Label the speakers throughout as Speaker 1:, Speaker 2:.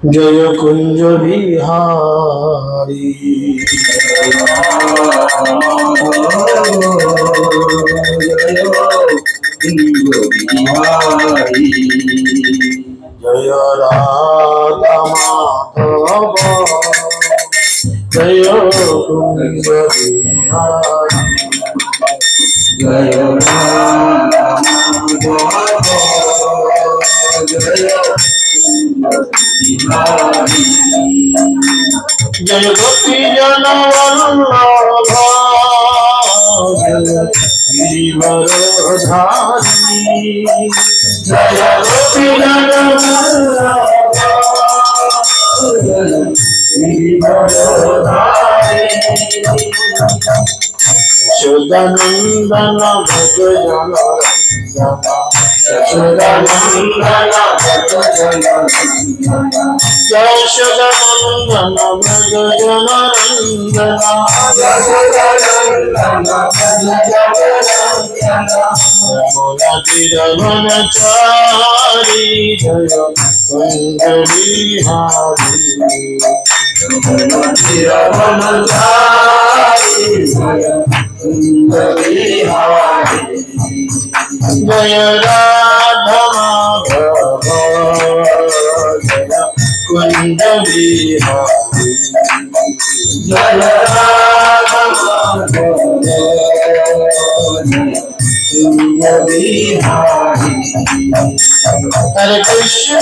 Speaker 1: जय कुंज बिहारी जय राधा माधव जय कुंज बिहारी जय राधा माधव जय गोपी जन वल्लभ जय गिरिवरधारी जय गोपी जन वल्लभ जय गिरिवरधारी यशोदानंदन भज जन यशोदानंदन भज जन यशोदानंदन भज जन यमुना तीरवनचारी जय कुंज बिहारी यमुना तीरवनचारी जय कुंज बिहारी जय राधा माधव जय कुंज बिहारी जय राधा माधव कुंज बिहारी हरे कृष्ण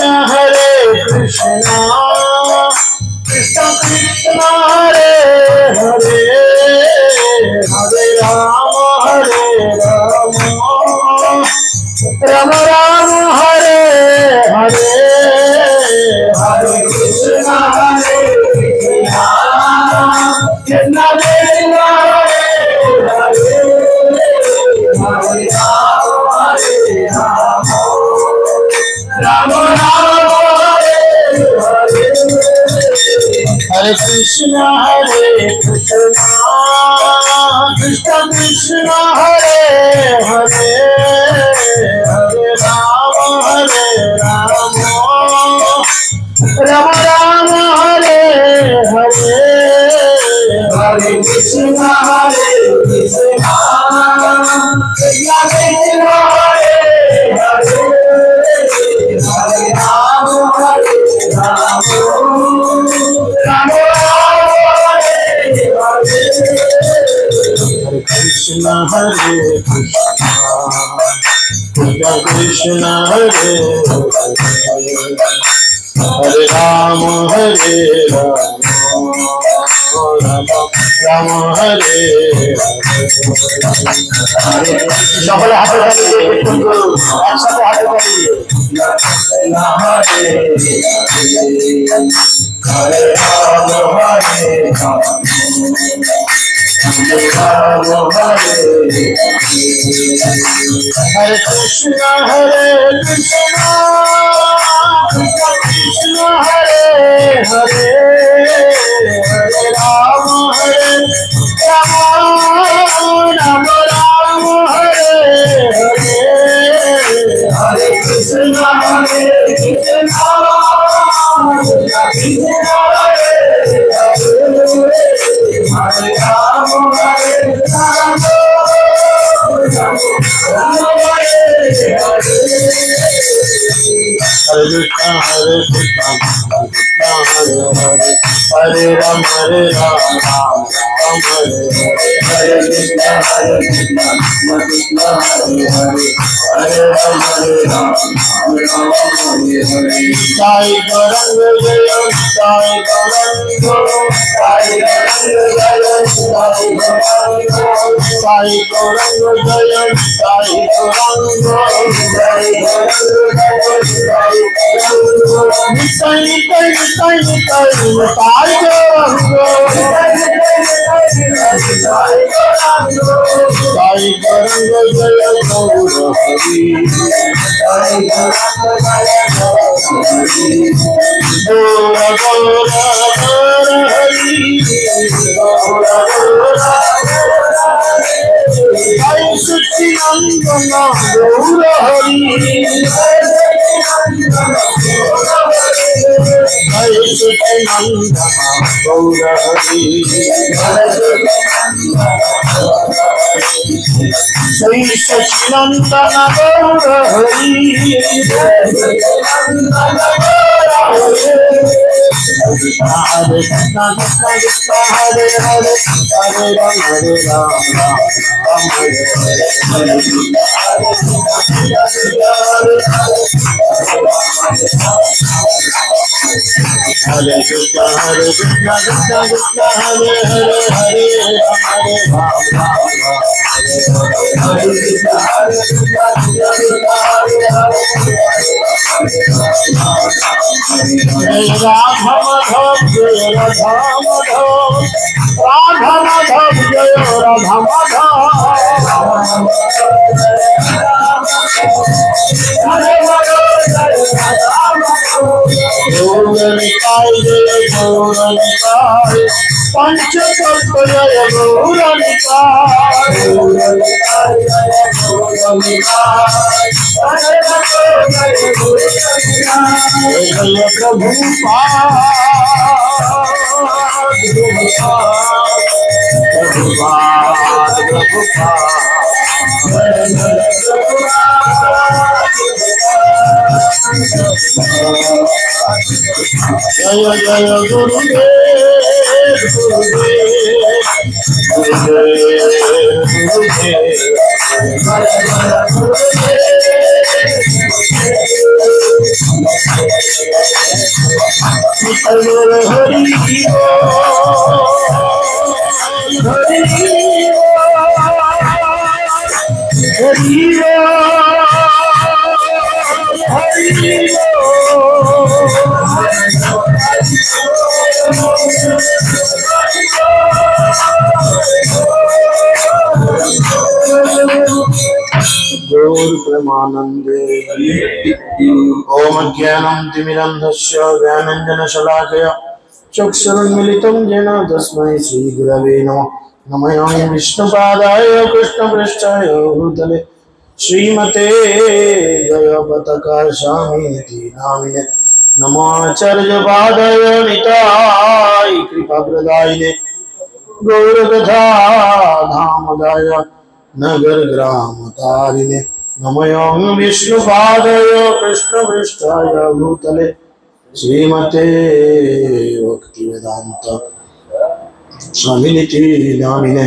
Speaker 1: कृष्ण कृष्ण हरे हरे हरे राम राम राम हरे हरे हरे कृष्ण कृष्ण कृष्ण हरे हरे हरे राम राम राम हरे हरे हरे कृष्ण कृष्ण कृष्ण हरे हरे हरे राम राम राम हरे हरे हरे कृष्ण कृष्ण कृष्ण हरे हरे हरे राम राम हरे कृष्ण कृष्ण हरे हरे राम राम हरे সকলে হাতে তালি দিয়ে একসাথে হাতে তালি হরে রাম হরে हरे कृष्ण कृष्ण कृष्ण हरे हरे हरे राम राम राम हरे हरे हरे कृष्ण कृष्ण हरे राम हरे कृष्ण हरे हरे राम राम हरे हरे कृष्ण कृष्ण हरे हरे राम साई गौरंग जय साई गौरंग साई गौरंग जय साई गौरंग साई গৌর হরি হরে Sachinandan Gour Hari Shri Sachinandan Gour Hari Hare Krishna Krishna Krishna Hare Hare Hare Ram Hare Ram Ram Ram Hare Hare Hare Krishna Krishna Krishna Hare Hare Hare Ram Hare Ram Ram Hare Hare Radha Madhav Jaya Radha Madhav Radha Madhav Jaya Radha Madhav Gauranikai Jaya Gauranikai Panchakalpa Jaya Gauranikai Gauranikai Jaya Gauranikai Jaya Prabhupada Jaya Jaya Gurudev Gaur Premanande Om Jnanam Timirandhasya Jnananjana Shalakaya Chakshurunmilitam Jena Tasmai Shri Gurave Namah Namayam Vishnupadaya Krishna Prasthaya Bhutale Srimate Jayapataka Shamiti Namine Namacharya Padaya Nitai Kripagradayine Gaurakatha Dhamadaya Nagar Gram Tarine Namayam Vishnupadaya Krishna Prasthaya Bhutale Srimate Bhaktivedanta Swaminiti Namine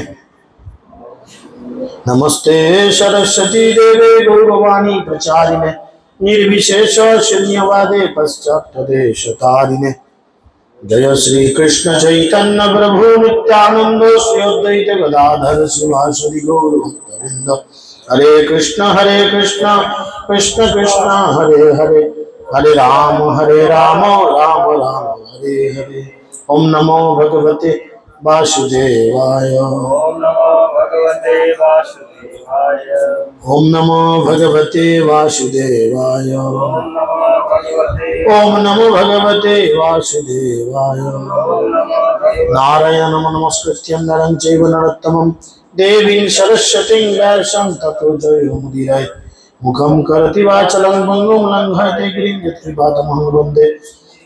Speaker 1: Namaste Saraswati Deve Gauravani Pracharine Nirvishesha Shunyavade Paschatadesha Tarine Jaya Shri Krishna Chaitanya Prabhu Nityananda Shri Advaita Gadadhar Sivasadi Gaura Bhaktavinda Hare Krishna Krishna Krishna Hare Hare Hare Rama Rama Rama Hare Hare Om Namo Bhagavate Vasudevaya Om Namo Bhagavate Vasudevaya Om Namo Bhagavate Vasudevaya Narayanam Namaskrityam Naram Chaiva Narottamam Devim Saraswatim Vyasam Tato Jayamudirai Mukham Karati Vachalam Bangum Langhate Girim Yatripadamaham Vande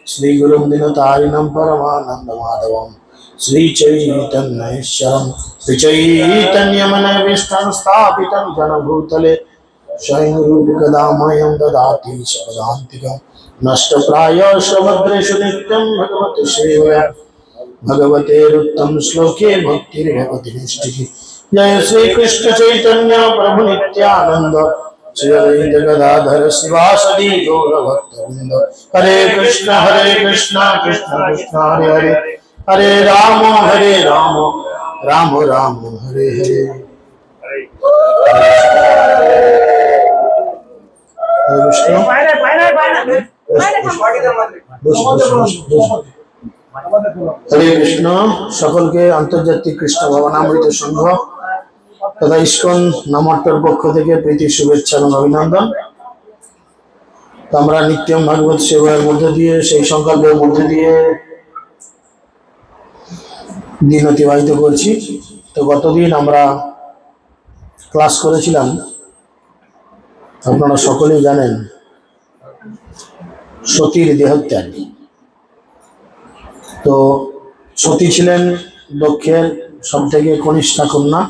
Speaker 1: Sri Gurum Dinatarinam Paramananda Madhavam Sri Chaitanya Sharam Sri Chaitanya Manavishtam Sthapitam Jana Bhutale Shainurupikadamayam Dadati Savadantikam Nashta Praya Shavadreshu Nityam Bhagavate Shrivaya Bhagavate Ruttam Shloke Bhakti Bhagavati Nishtiki Jaya Sri Krishna Chaitanya Prabhu Nityananda Sri Advaita Gadadhar Sivasadi Gaura Bhaktavinda Hare Krishna Krishna Krishna Hare Hare Hare Rama Rama Rama Hare Hare Hare Krishna Hare Krishna সকল কে আন্তর্জাতিক কৃষ্ণ ভবনামৃত সংঘ তথা ISKCON নামট্টর পক্ষ থেকে প্রীতি শুভেচ্ছা এবং অভিনন্দন। আমরা নিত্যম ভাগবত সেবার মধ্যে দিয়ে সেই সংকল্পের মধ্যে দিয়ে দিন অতিবাহিত করছি। তো গতদিন আমরা ক্লাস করেছিলাম আপনারা সকলেই জানেন সতীর দেহত্যাগ। তো সতী ছিলেন দক্ষের সব থেকে কনিষ্ঠা কন্যা,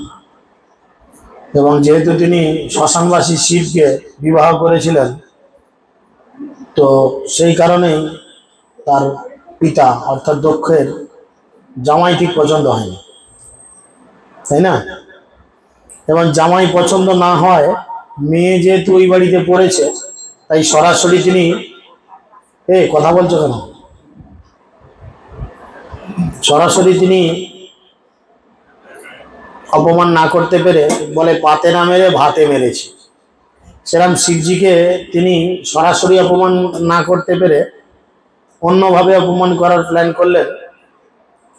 Speaker 1: এবং যেহেতু তিনি শ্মশানবাসী শিবকে বিবাহ করেছিলেন, তো সেই কারণেই তার পিতা অর্থাৎ দক্ষের জামাই ঠিক পছন্দ হয়নি, তাই না? এবং জামাই পছন্দ না হয়, মেয়ে যেহেতু ওই বাড়িতে পড়েছে, তাই সরাসরি তিনি কথা বলছো কেন, সরাসরি তিনি অপমান না করতে পেরে বলে পাতে না মেরে ভাতে মেরেছি। সেরকম শিবজিকে তিনি সরাসরি অপমান না করতে পেরে অন্যভাবে অপমান করার প্ল্যান করলেন,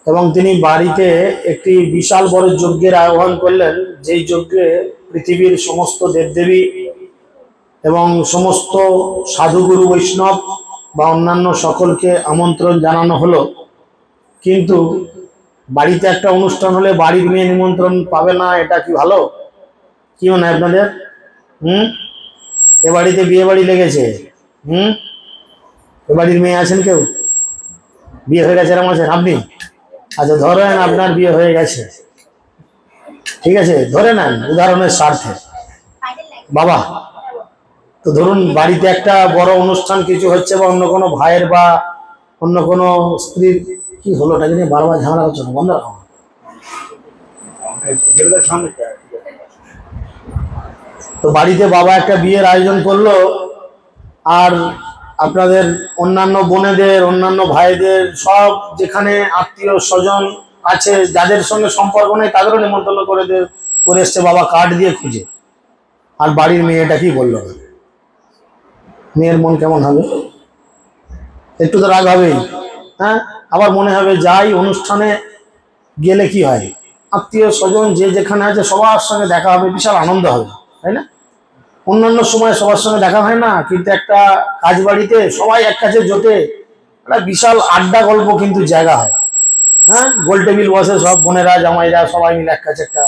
Speaker 1: এবং তিনি বাড়িতে একটি বিশাল বড় যজ্ঞের আহ্বান করলেন, যেই যজ্ঞে পৃথিবীর সমস্ত দেবদেবী এবং সমস্ত সাধুগুরু বৈষ্ণব বা অন্যান্য সকলকে আমন্ত্রণ জানানো হলো। কিন্তু বাড়িতে একটা অনুষ্ঠান হলে বাড়ির মেয়ে নিমন্ত্রণ পাবে না, এটা কি ভালো? কি মনে হয় আপনাদের? এ বাড়িতে বিয়ে বাড়ি লেগেছে, এ বাড়ির মেয়ে আছেন কেউ? বিয়ে হয়ে গেছে এরকম আছেন আপনি? আচ্ছা, ধরেন আপনার বিয়ে হয়ে গেছে, ঠিক আছে, ধরে নেন উদাহরণের স্বার্থে বাবা। তো ধরুন বাড়িতে একটা বড় অনুষ্ঠান কিছু হচ্ছে, বা অন্য কোনো ভাইয়ের বা অন্য কোনো স্ত্রীর, কি হলো ওটা নিয়ে বারবার ঝামেলা হচ্ছে না, বন্ধ রাখো। তো বাড়িতে বাবা একটা বিয়ের আয়োজন করলো, আর আপনাদের অন্যান্য বোনেদের, অন্যান্য ভাইদের, সব যেখানে আত্মীয় স্বজন আছে যাদের সঙ্গে সম্পর্ক নেই তাদেরও নিমন্ত্রণ করে এসছে বাবা কার্ড দিয়ে খুঁজে, আর বাড়ির মেয়েটা কি বললো না, মেয়ের মন কেমন হবে? একটু তো রাগ হবেই, হ্যাঁ। আবার মনে হবে যাই অনুষ্ঠানে গেলে কি হয়, আত্মীয় স্বজন যে যেখানে আছে সবার সঙ্গে দেখা হবে, বিশাল আনন্দ হবে, তাই না? অন্যান্য সময় সবার সঙ্গে দেখা হয় না, কিন্তু একটা কাজ বাড়িতে সবাই এক কাছে জোটে, একটা বিশাল আড্ডা গল্প কিন্তু জায়গা হয়, হ্যাঁ। গোল টেবিল বসে সব বোনেরা জামাইরা সবাই মিলে এক কাছে একটা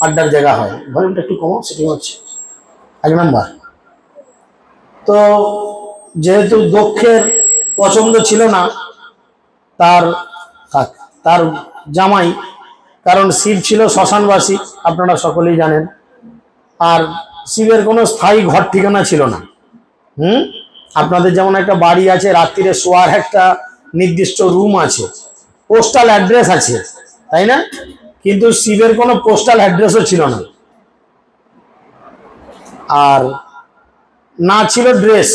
Speaker 1: আড্ডার জায়গা হয়। ভলিউমটা একটু কমো, সেটিং হচ্ছে 1 নাম্বার। তো যেহেতু দক্ষের পছন্দ ছিল না তার তার জামাই, কারণ শিব ছিল শ্মশানবাসী, আপনারা সকলেই জানেন, আর শিবের কোনো স্থায়ী ঘর ঠিকানা ছিল না। আপনাদের যেমন একটা বাড়ি আছে, রাত্রিরে শোয়ার একটা নির্দিষ্ট রুম আছে, পোস্টাল অ্যাড্রেস আছে, তাই না? কিন্তু শিবের কোনো পোস্টাল অ্যাড্রেসও ছিল না, আর না ছিল ড্রেস।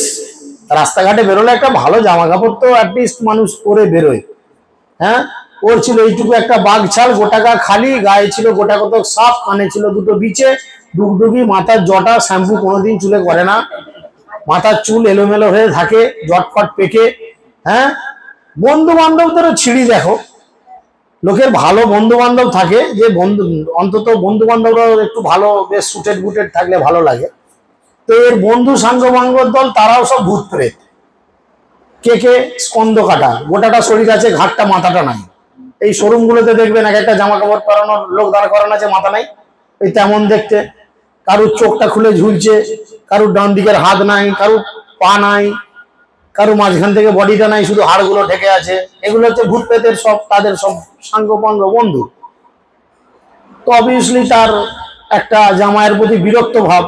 Speaker 1: রাস্তাঘাটে বেরোলে একটা ভালো জামা কাপড় তো অ্যাটলিস্ট মানুষ পরে বেরোয়, হ্যাঁ। ওর ছিল এইটুকু একটা বাঘ ছাল, গোটাকা খালি, গায়ে ছিল গোটা কত সাপ, কানে ছিল 2টো বিছে, ডুগডুগি, মাথার জটা, শ্যাম্পু কোনোদিন চুলে করে না, মাথার চুল এলোমেলো হয়ে থাকে, জটফট পেকে, হ্যাঁ। বন্ধু বান্ধবদেরও ছিঁড়ি দেখো, লোকের ভালো বন্ধু বান্ধব থাকে, যে বন্ধু অন্তত বন্ধু বান্ধবরা একটু ভালো বেশ সুটেড বুটেড থাকলে ভালো লাগে। তো এর বন্ধু সাঙ্গ বাঙ্গর দল, তারাও সব ভূত প্রেত, কে স্কন্দ কাটা, গোটাটা শরীর আছে, ঘাটটা মাথাটা নাই। এই শোরুম গুলোতে দেখবেন এক একটা জামা কাপড় পরানোর লোক দাঁড় করানো আছে, মাথা নাই, এই তেমন দেখতে। কারুর চোখটা খুলে ঝুলছে, কারুর ডান দিকের হাত নাই, কারুর পা নাই, কারুর মাঝখান থেকে বডিটা নাই, শুধু হাড়গুলো ঢেকে আছে। এগুলো হচ্ছে ভূত প্রেতের সব, তাদের সব সাঙ্গ পাঙ্গ বন্ধু। তো অবভিয়াসলি তার একটা জামাইয়ের প্রতি বিরক্ত ভাব।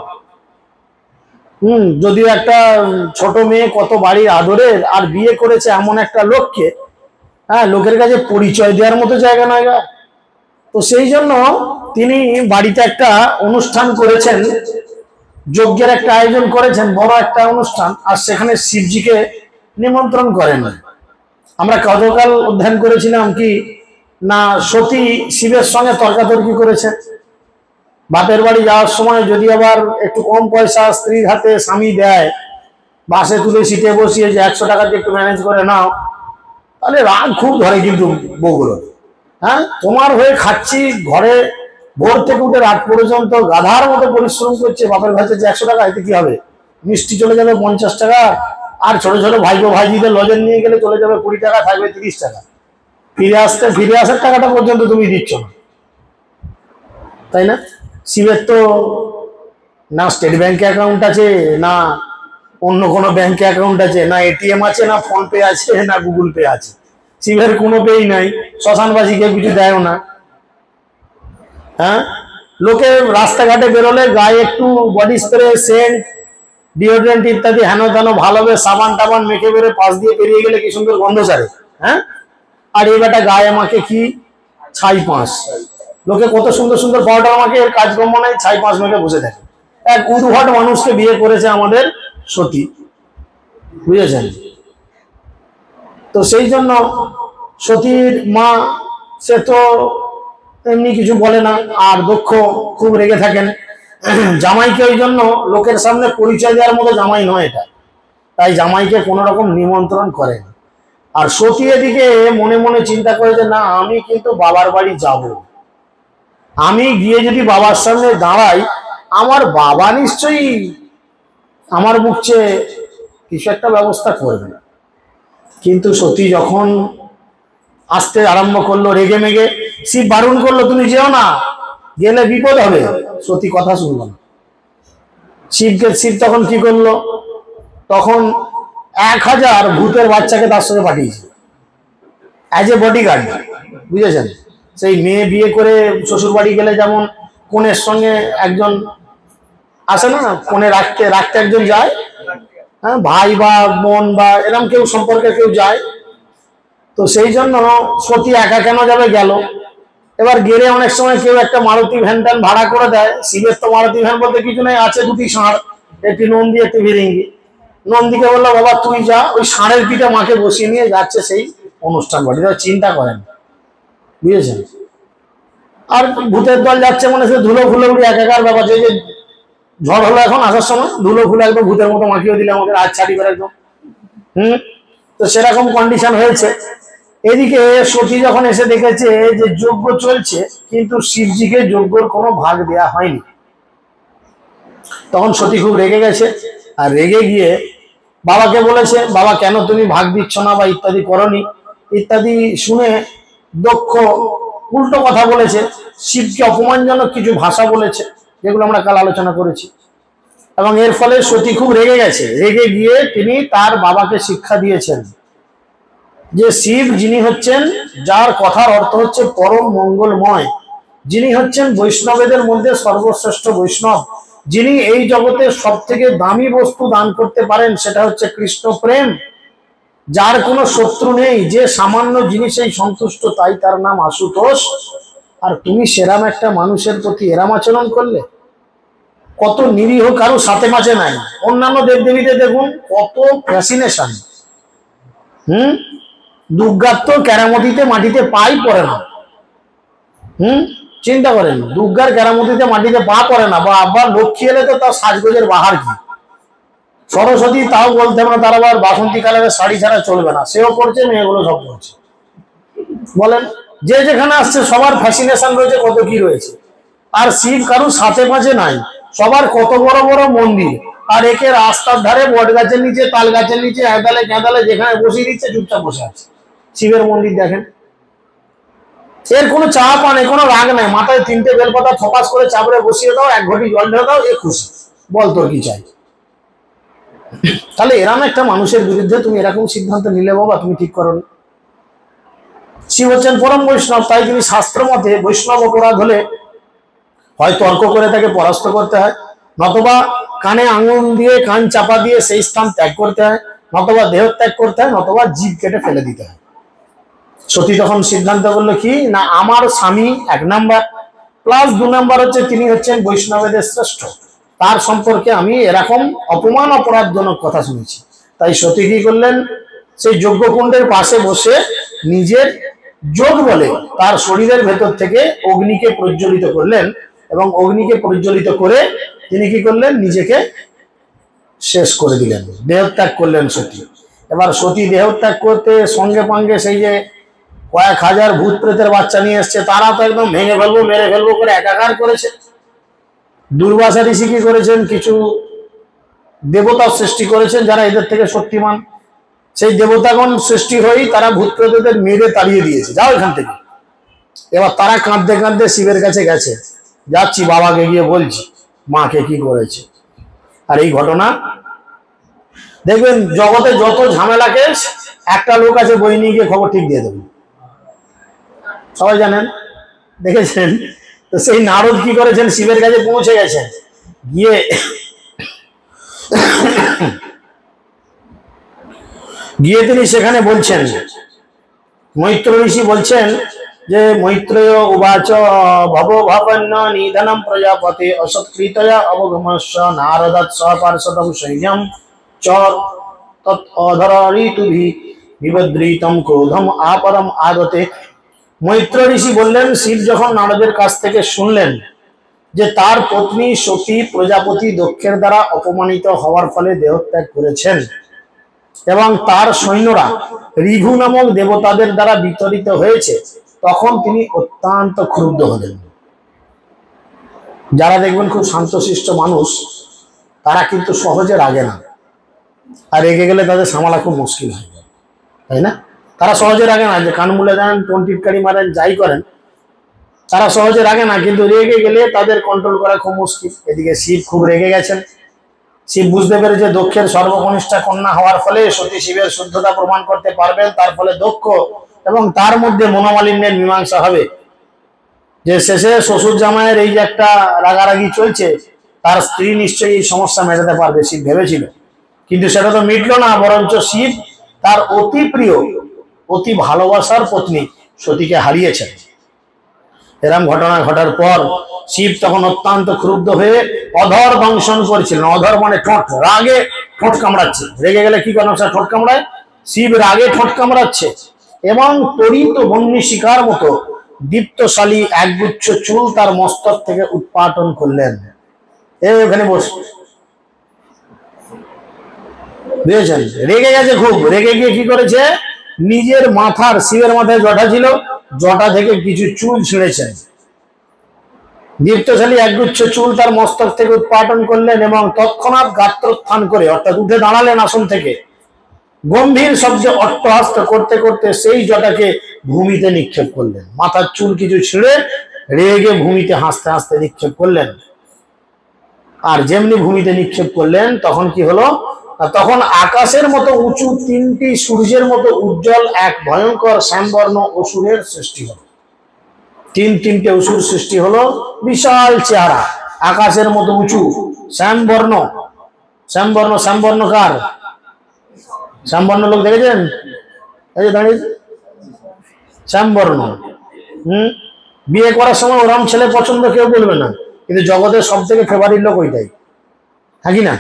Speaker 1: যদিও একটা ছোট মেয়ে, কত বাড়ির আদরের, আর বিয়ে করেছে এমন একটা লোককে, হ্যাঁ, লোকের কাছে পরিচয় দেওয়ার মতো জায়গা নয়। তো সেই জন্য তিনি বাড়িতে একটা অনুষ্ঠান করেছেন, যজ্ঞের একটা আয়োজন করেছেন, বড় একটা অনুষ্ঠান, আর সেখানে শিবজিকে নিমন্ত্রণ করেন। আমরা গতকাল অধ্যয়ন করেছিলাম কি না, সতী শিবের সঙ্গে তর্কাতর্কি করেছেন। বাপের বাড়ি যাওয়ার সময় যদি আবার একটু কম পয়সা স্ত্রীর হাতে স্বামী দেয়, বাসে তুলে সিটে বসিয়ে যে 100 টাকাতে একটু ম্যানেজ করে নাও, তাহলে রাগ খুব ধরে কিন্তু বউগুলো। হ্যাঁ, তোমার হয়ে খাচ্ছি, ঘরে ভোর থেকে উঠে রাত পর্যন্ত গাধার মতো পরিশ্রম করছে, বাপের কাছে যে 100 টাকা, এতে কি হবে? মিষ্টি চলে যাবে 50 টাকা, আর ছোট ছোট ভাইপো ভাইজিদের লজেন নিয়ে গেলে চলে যাবে 20 টাকা, থাকবে 30 টাকা। ফিরে আসার টাকাটা পর্যন্ত তুমি দিচ্ছ না, তাই না? শিবের তো না স্টেট ব্যাংকে অ্যাকাউন্ট আছে, না অন্য কোনো ব্যাংকে অ্যাকাউন্ট আছে, না এটিএম আছে, না ফোন পে আছে, না গুগল পে আছে, শিবের কোনো পেই নাই, শ্মশানবাসী কেউ কিছু দেয়ও না। হ্যাঁ, লোকে রাস্তাঘাটে বেরোলে গায়ে একটু বডি স্প্রে, সেন্ট, ডিওড্রেন্ট ইত্যাদি হেন তেন ভালোভাবে সাবান টাবান মেখে বেরো, পাশ দিয়ে পেরিয়ে গেলে কি সুন্দর গন্ধ ছাড়ে। হ্যাঁ, আর এই বেটা গায়ে মাকে কি ছাই পাঁশ, লোকে কত সুন্দর সুন্দর পাউডার মাকে, এর কাজকর্ম নাই, ছাই পাঁশ মেখে বসে থাকে। এক উদ্ভট মানুষকে বিয়ে করেছে আমাদের সতী, বুঝেছেন? তো সেই জন্য সতীর মা সে তো এমনি কিছু বলে না, আর দক্ষ খুব রেগে থাকেন। জামাইকে ওই জন্য লোকের সামনে পরিচয় দেওয়ার মতো জামাই নয় এটা, তাই জামাইকে কোনো রকম নিমন্ত্রণ করেন। আর সতী এদিকে মনে মনে চিন্তা করে যে না, আমি কিন্তু বাবার বাড়ি যাব, আমি গিয়ে যদি বাবার সামনে দাঁড়াই, আমার বাবা নিশ্চয়ই আমার মুখ চেয়ে কিছু একটা ব্যবস্থা করবে। কিন্তু সতী যখন আসতে আরম্ভ করলো রেগে মেগে, শিব বারণ করলো তুমি যেও না, গেলে বিপদ হবে। সতী কথা শুনলো না। শিব তখন কি করলো, তখন 1000 ভূতের বাচ্চাকে তার সঙ্গে পাঠিয়েছে অ্যাজ এ বডিগার্ড, বুঝেছেন? সেই মেয়ে বিয়ে করে শ্বশুর বাড়ি গেলে যেমন কনের সঙ্গে একজন আসে না, কনে রাখতে রাখতে একজন যায়, হ্যাঁ, ভাই বা বোন বা এরকম কেউ সম্পর্কে কেউ যায়। তো সেই জন্য সতী একা কেন যাবে, গেল। এবার গেলে অনেক সময় কেউ একটা মারুতি ভ্যান ট্যান ভাড়া করে দেয়। শিবের তো মারুতি ভ্যান বলতে কিছু নেই, আছে দুটি ষাঁড়, একটি নন্দী একটি ভিরিঙ্গি। নন্দীকে বললো বাবা তুই যা, ওই ষাঁড়ের পিঠে মাকে বসিয়ে নিয়ে যাচ্ছে সেই অনুষ্ঠান বাড়ি। চিন্তা করেন, বুঝেছেন? আর ভূতের দল যাচ্ছে মানে সে ধুলো ফুলো উড়ে একাকার ব্যাপার। যে ঝড় হলো এখন আসার সময়, ধুলো ফুলো একদম ভূতের মতো মাখিয়ে দিলে আমাদের আজ ছাড়ি করে একদম। তো সেরকম কন্ডিশন হয়েছে। এদিকে সতী যখন এসে দেখেছে যে যজ্ঞ চলছে কিন্তু শিবজিকে যজ্ঞর কোনো ভাগ দেয়া হয়নি, তখন সতী খুব রেগে গেছে। আর রেগে গিয়ে বাবাকে বলেছে, বাবা কেন তুমি ভাগ দিচ্ছ না বা ইত্যাদি করনি ইত্যাদি শুনে দক্ষ উল্টো কথা বলেছে, শিবকে অপমানজনক কিছু ভাষা বলেছে, যেগুলো আমরা কাল আলোচনা করেছি। এবং এর ফলে সতী খুব রেগে গেছে। রেগে গিয়ে তিনি তার বাবাকে শিক্ষা দিয়েছেন যে শিব যিনি হচ্ছেন, যার কথার অর্থ হচ্ছে পরম মঙ্গলময়, যিনি হচ্ছেন বৈষ্ণবেদের মধ্যে সর্বশ্রেষ্ঠ বৈষ্ণব, যিনি এই জগতে সব থেকে দামি বস্তু দান করতে পারেন, সেটা হচ্ছে কৃষ্ণ প্রেম, যার কোনো শত্রু নেই, যে সামান্য জিনিসেই সন্তুষ্ট, তাই তার নাম আশুতোষ। আর তুমি সেরাম একটা মানুষের প্রতি এরাম আচরণ করলে, কত নিরীহ, কারো সাথে মাঝে নাই। অন্যান্য দেবদেবীতে দেখুন কত ফ্যাসিনেশন, দুর্গার তো কেরামতিতে মাটিতে পাই পড়ে না। চিন্তা করেন, দুর্গার কেরামতিতে মাটিতে পা পড়ে না, বা আবার লক্ষ্মী এলে তো তার সাজগোজের বাহার কি। সরস্বতী তাও বলতে হবে না, তার আবার বাসন্তী কালারের শাড়ি ছাড়া চলবে না, সেও পড়ছে, মেয়েগুলো সব পড়ছে। বলেন, যে যেখানে আসছে সবার ফ্যাসিনেশন রয়েছে, কত কি রয়েছে। আর শিব কারুর সাথে পাশে নাই, সবার কত বড় বড় মন্দির, আর একে রাস্তার ধারে বট গাছের নিচে, তাল গাছের নিচে, এদালে কেঁদালে যেখানে বসিয়ে দিচ্ছে চুপচাপ বসে আছে। শিবের মন্দির দেখেন, এর কোনো চাপ নেই, কোনো রাগ নাই, মাথায় 3টে বেলপাতা থপাস করে চাপড়ে বসিয়ে দাও, 1 ঘটি জল ঢেলে দাও, এ খুশি, বল তোর কি চাই। তাহলে এরকম একটা মানুষের বিরুদ্ধে তুমি এরকম সিদ্ধান্ত নিলে বাবা, তুমি ঠিক করো। শিব হচ্ছেন পরম বৈষ্ণব, তাই তিনি শাস্ত্র মতে বৈষ্ণব অপরাধ হলে হয় তর্ক করে তাকে পরাস্ত করতে হয়, নতবা কানে আঙুল দিয়ে কান চাপা দিয়ে সেই স্থান ত্যাগ করতে হয়, নতবা দেহ ত্যাগ করতে হয়, নতবা জীব কেটে ফেলে দিতে হয়। সতী তখন সিদ্ধান্ত করলো কি না, আমার স্বামী 1 নাম্বার, প্লাস 2 নাম্বার হচ্ছে তিনি হচ্ছেন বৈষ্ণবেদের শ্রেষ্ঠ, তার সম্পর্কে আমি এরকম অপমান অপরাধজনক কথা শুনেছি। তাই সতী কি করলেন, সেই যজ্ঞকুণ্ডের পাশে বসে নিজের যোগ বলে তার শরীরের ভেতর থেকে অগ্নিকে প্রজ্বলিত করলেন, এবং অগ্নিকে প্রজ্বলিত করে তিনি কি করলেন, নিজেকে শেষ করে দিলেন, দেহত্যাগ করলেন সতী। এবার সতী দেহত্যাগ করতে সঙ্গে পাঙ্গে সেই যে কয়েক হাজার ভূত প্রেতের বাচ্চা নিয়ে এসছে, তারা তো একদম ভেঙে ফেলবো মেরে ফেলবো করে একাকার করেছে। দুর্বাসা ঋষি কি করেছেন, কিছু দেবতা সৃষ্টি করেছেন যারা এদের থেকে শক্তিমান, সেই দেবতাগণ সৃষ্টি হয়েই তারা ভূত প্রেতদের মেরে তাড়িয়ে দিয়েছে, যাও এখান থেকে। এবার তারা কাঁদতে কাঁদতে শিবের কাছে গেছে, যাচ্ছি বাবাকে গিয়ে বলছি। মাকে কি করেছে। আর এই ঘটনা দেখবেন জগতে যত ঝামেলা কেস, একটা লোক আছে বই নিয়ে গিয়ে খবর ঠিক দিয়ে দেবে, সবাই জানেন, দেখেছেন। তো সেই নারদ কি করেছেন, শিবের কাছে পৌঁছে গেছেন, গিয়ে গিয়ে তিনি সেখানে বলছেন, মৈত্র ঋষি বলছেন যে মৈত্রেয় উবাচ ভব ভাবন্য নিধনম প্রজাপতি অসৎকৃতয়া অবগমস্য নারদাৎ সপার্ষদম সৈন্যম চ তৎ অধর ঋতুভি বিবদ্রিতম ক্রোধম আপরম আগতে। মৈত্র ঋষি বললেন, শিব যখন নারদের কাছ থেকে শুনলেন যে তার পত্নী সতী প্রজাপতি দক্ষের দ্বারা অপমানিত হওয়ার ফলে দেহত্যাগ করেছেন এবং তার সৈন্যরা ঋভু নামক দেবতাদের দ্বারা বিতরিত হয়েছে, তখন তিনি অত্যন্ত ক্রুদ্ধ হলেন। যারা দেখবেন খুব শান্তশিষ্ট মানুষ, তারা কিন্তু সহজে রাগে না, আর রেগে গেলে তাদের সামালা খুব মুশকিল হয়ে যায়, তাই না? তারা সহজে রাগে না, যে কানমুলে দেন, টন্টিটকারি মারেন, যাই করেন, তারা সহজে রাগে না, কিন্তু রেগে গেলে তাদের কন্ট্রোল করা খুব মুশকিল। এদিকে শিব খুব রেগে গেছেন। শিব বুঝতে পেরেছে দক্ষের সর্বকনিষ্ঠা কন্যা হওয়ার ফলে সতী শিবের শুদ্ধতা প্রমাণ করতে পারবেন, তার ফলে দক্ষ এবং তার মধ্যে মনোমালিন্যের মীমাংসা হবে। যে শেষে শ্বশুর জামাইয়ের এই যে একটা রাগারাগি চলছে, তার স্ত্রী নিশ্চয়ই এই সমস্যা মেটাতে পারবে, শিব ভেবেছিল। কিন্তু সেটা তো মিটলো না, বরঞ্চ শিব তার অতি প্রিয়, অতি ভালোবাসার পত্নী সতীকে হারিয়েছেন। এরম ঘটনা ঘটার পর শিব তখন অত্যন্ত ক্রুদ্ধ হয়ে অধর দংশন করেছিলেন। অধর মানে ঠোঁট, রাগে ঠোঁট কামড়াচ্ছে, রেগে গেলে কি করে ঠোঁট কামড়ায়, শিব রাগে ঠোঁট কামড়াচ্ছে এবং তরিত বন্যী শিকার মতো দীপ্তশালী একগুচ্ছ চুল তার মস্তক থেকে উৎপাটন করলেন। এখানে বস, বুঝেছেন? রেগে গেছে খুব, রেগে গিয়ে কি করেছে, নিজের মাথার, শিবের মাথায় জটা ছিল, জটা থেকে কিছু চুল ছিঁড়েছেন, দীপ্তশালী একগুচ্ছ চুল তার মস্তক থেকে উৎপাটন করলেন এবং তৎক্ষণাৎ গাত্রোত্থান করে, অর্থাৎ উঠে দাঁড়ালেন আসন থেকে, গম্ভীর শব্দে অট্টহাস্য করতে করতে সেই জটাকে ভূমিতে নিক্ষেপ করলেন। মাথার চুল কিছু ছিঁড়ে রেগে ভূমিতে হাসতে হাসতে নিক্ষেপ করলেন। আর যেমনি ভূমিতে নিক্ষেপ করলেন, তখন কি হলো, তখন আকাশের মতো উঁচু তিনটি সূর্যের মতো উজ্জ্বল এক ভয়ঙ্কর শ্যামবর্ণ অসুরের সৃষ্টি হলো। তিনটে অসুর সৃষ্টি হলো, বিশাল চেহারা, আকাশের মতো উঁচু, শ্যামবর্ণ। শ্যামবর্ণ, শ্যামবর্ণ কার? শ্যামবর্ণ লোক দেখেছেন? এই যে দাঁড়িয়ে শ্যামবর্ণ, বিয়ে করার সময় ওরম ছেলে পছন্দ কেউ বলবে না, কিন্তু জগতের সব থেকে ফেভারিট লোক ওইটাই, হ্যাঁ কি না?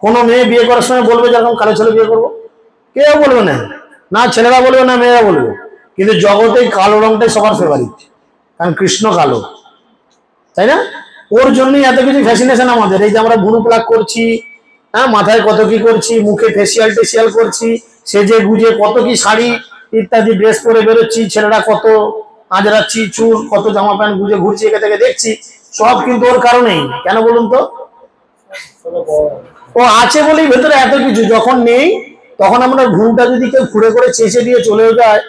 Speaker 1: কোনো মেয়ে বিয়ে করার সময় বলবে যেরকম কালো ছেলে বিয়ে করবো, কেউ বলবে না, না ছেলেরা বলবে না মেয়েরা বলবে, কিন্তু জগতে কালো রংটাই সবার ফেভারিট, কারণ কৃষ্ণ কালো, তাই না? ওর জন্যই এত কিছু ফ্যাসিনেশন আমাদের। এই যে আমরা ভুরু প্লাক করছি, হ্যাঁ, মাথায় কত কি করছি, মুখে ফেসিয়াল টেসিয়াল করছি, সেজে গুজে কত কি শাড়ি ইত্যাদি ড্রেস পরে বেরোচ্ছি, ছেলেরা কত আজরাচ্ছি, চুল কত জামা প্যান্ট গুজে ঘুরছি, একে থেকে দেখছি, সব কিন্তু ওর কারণেই। কেন বলুন তো? ও আছে বলেই ভেতরে এত কিছু। যখন নেই তখন আমরা ঘুমটা যদি কেউ ঘুরে করে চেঁচে দিয়ে চলেও যায়,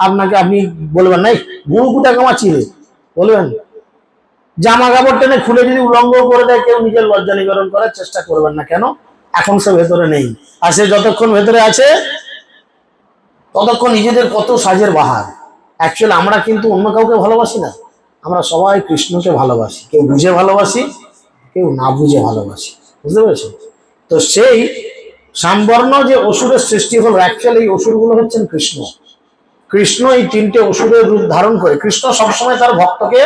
Speaker 1: আপনাকে আপনি বলবেন নাই ঘুম কুটা কামাচ্ছি রে, বলবেন। জামা কাপড় টেনে খুলে যদি উলঙ্গ করে দেয় কেউ, নিজের লজ্জা নিবারণ করার চেষ্টা করবেন না। কেন? এখন সে ভেতরে নেই। আর সে যতক্ষণ ভেতরে আছে ততক্ষণ নিজেদের কত সাজের বাহার। অ্যাকচুয়ালি আমরা কিন্তু অন্য কাউকে ভালোবাসি না, আমরা সবাই কৃষ্ণকে ভালোবাসি। কেউ বুঝে ভালোবাসি, কেউ না বুঝে ভালোবাসি, বুঝতে পেরেছেন? তো সেই শ্যামবর্ণ যে অসুরের সৃষ্টি হলো, অ্যাকচুয়ালি এই অসুরগুলো হচ্ছেন কৃষ্ণ। কৃষ্ণ এই তিনটে অসুরের রূপ ধারণ করে। কৃষ্ণ সবসময় তার ভক্তকে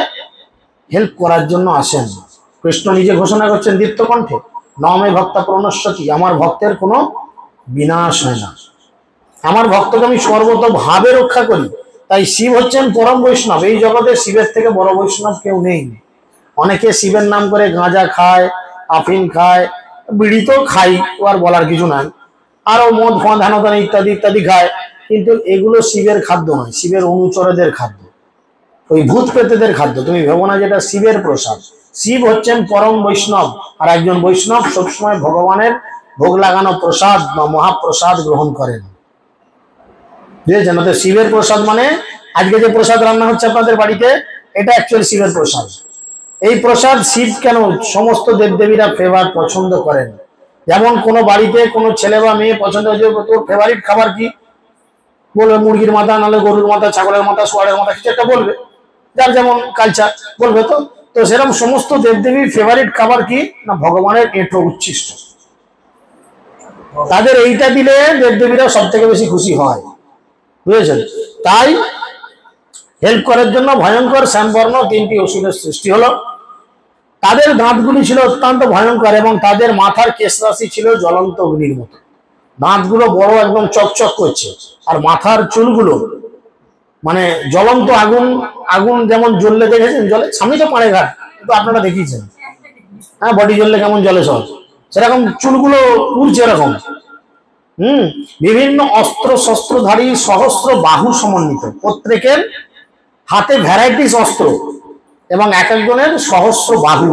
Speaker 1: হেল্প করার জন্য আসেন। কৃষ্ণ নিজে ঘোষণা করছেন দীপ্ত কণ্ঠে, নমে ভক্তা প্রণশ্যতি, আমার ভক্তের কোনো বিনাশ হয় না, আমার ভক্তকে আমি সর্বতভাবে রক্ষা করি। তাই শিব হচ্ছেন পরম বৈষ্ণব। এই জগতে শিবের থেকে বড় বৈষ্ণব কেউ নেই। অনেকে শিবের নাম করে গাঁজা খায়, আফিন খায়, বিড়ি তো খাই, ও আর বলার কিছু নাই, আরো মদ ফদ হেনতেন ইত্যাদি ইত্যাদি খায়, কিন্তু এগুলো শিবের খাদ্য নয়, শিবের অনুচরদের খাদ্য, ওই ভূত প্রেতদের খাদ্য। তুমি ভেবো না যেটা শিবের প্রসাদ। শিব হচ্ছেন পরম বৈষ্ণব, আর একজন বৈষ্ণব সবসময় ভগবানের ভোগ লাগানো প্রসাদ বা মহাপ্রসাদ গ্রহণ করেন। বুঝেছেন? শিবের প্রসাদ মানে আজকে যে প্রসাদ রান্না হচ্ছে আপনাদের বাড়িতে, এটা অ্যাকচুয়ালি শিবের প্রসাদ। এই প্রসাদ শিব কেন সমস্ত দেবদেবীরা ফেভার পছন্দ করেন। যেমন কোনো বাড়িতে কোনো ছেলে বা মেয়ে পছন্দ হয়েছে, তোর ফেভারিট খাবার কি, বলবে মুরগির মাথা, নাহলে গরুর মাথা, ছাগলের মাথা, সোয়ারের মাথা, কিছু একটা বলবে, যার যেমন কালচার বলবে। তো তো সেরকম সমস্ত দেবদেবীর ফেভারিট খাবার কি না ভগবানের এঁটো উচ্ছিষ্ট। তাদের এইটা দিলে দেবদেবীরা সব থেকে বেশি খুশি হয়, বুঝেছেন। তাই হেল্প করার জন্য ভয়ঙ্কর শ্যামবর্ণ তিনটি অসুরের সৃষ্টি হলো। তাদের দাঁতগুলি ছিল অত্যন্ত ভয়ঙ্কর এবং তাদের মাথার কেশ রাশি ছিল জ্বলন্ত অগ্নির মতো। দাঁতগুলো বড়, একদম চকচক করছে, আর মাথার চুলগুলো মানে জ্বলন্ত আগুন। আগুন যেমন জ্বললে দেখেছেন জলে, সামনে তো পাড়ে ঘাট, কিন্তু আপনারা দেখিয়েছেন, হ্যাঁ, বডি জ্বললে কেমন জলে সব, সেরকম চুলগুলো উড়ছে এরকম। বিভিন্ন অস্ত্র শস্ত্রধারী সহস্র বাহু সমন্বিত, প্রত্যেকের হাতে ভ্যারাইটিস অস্ত্র এবং এক একজনের সহস্র বাহু।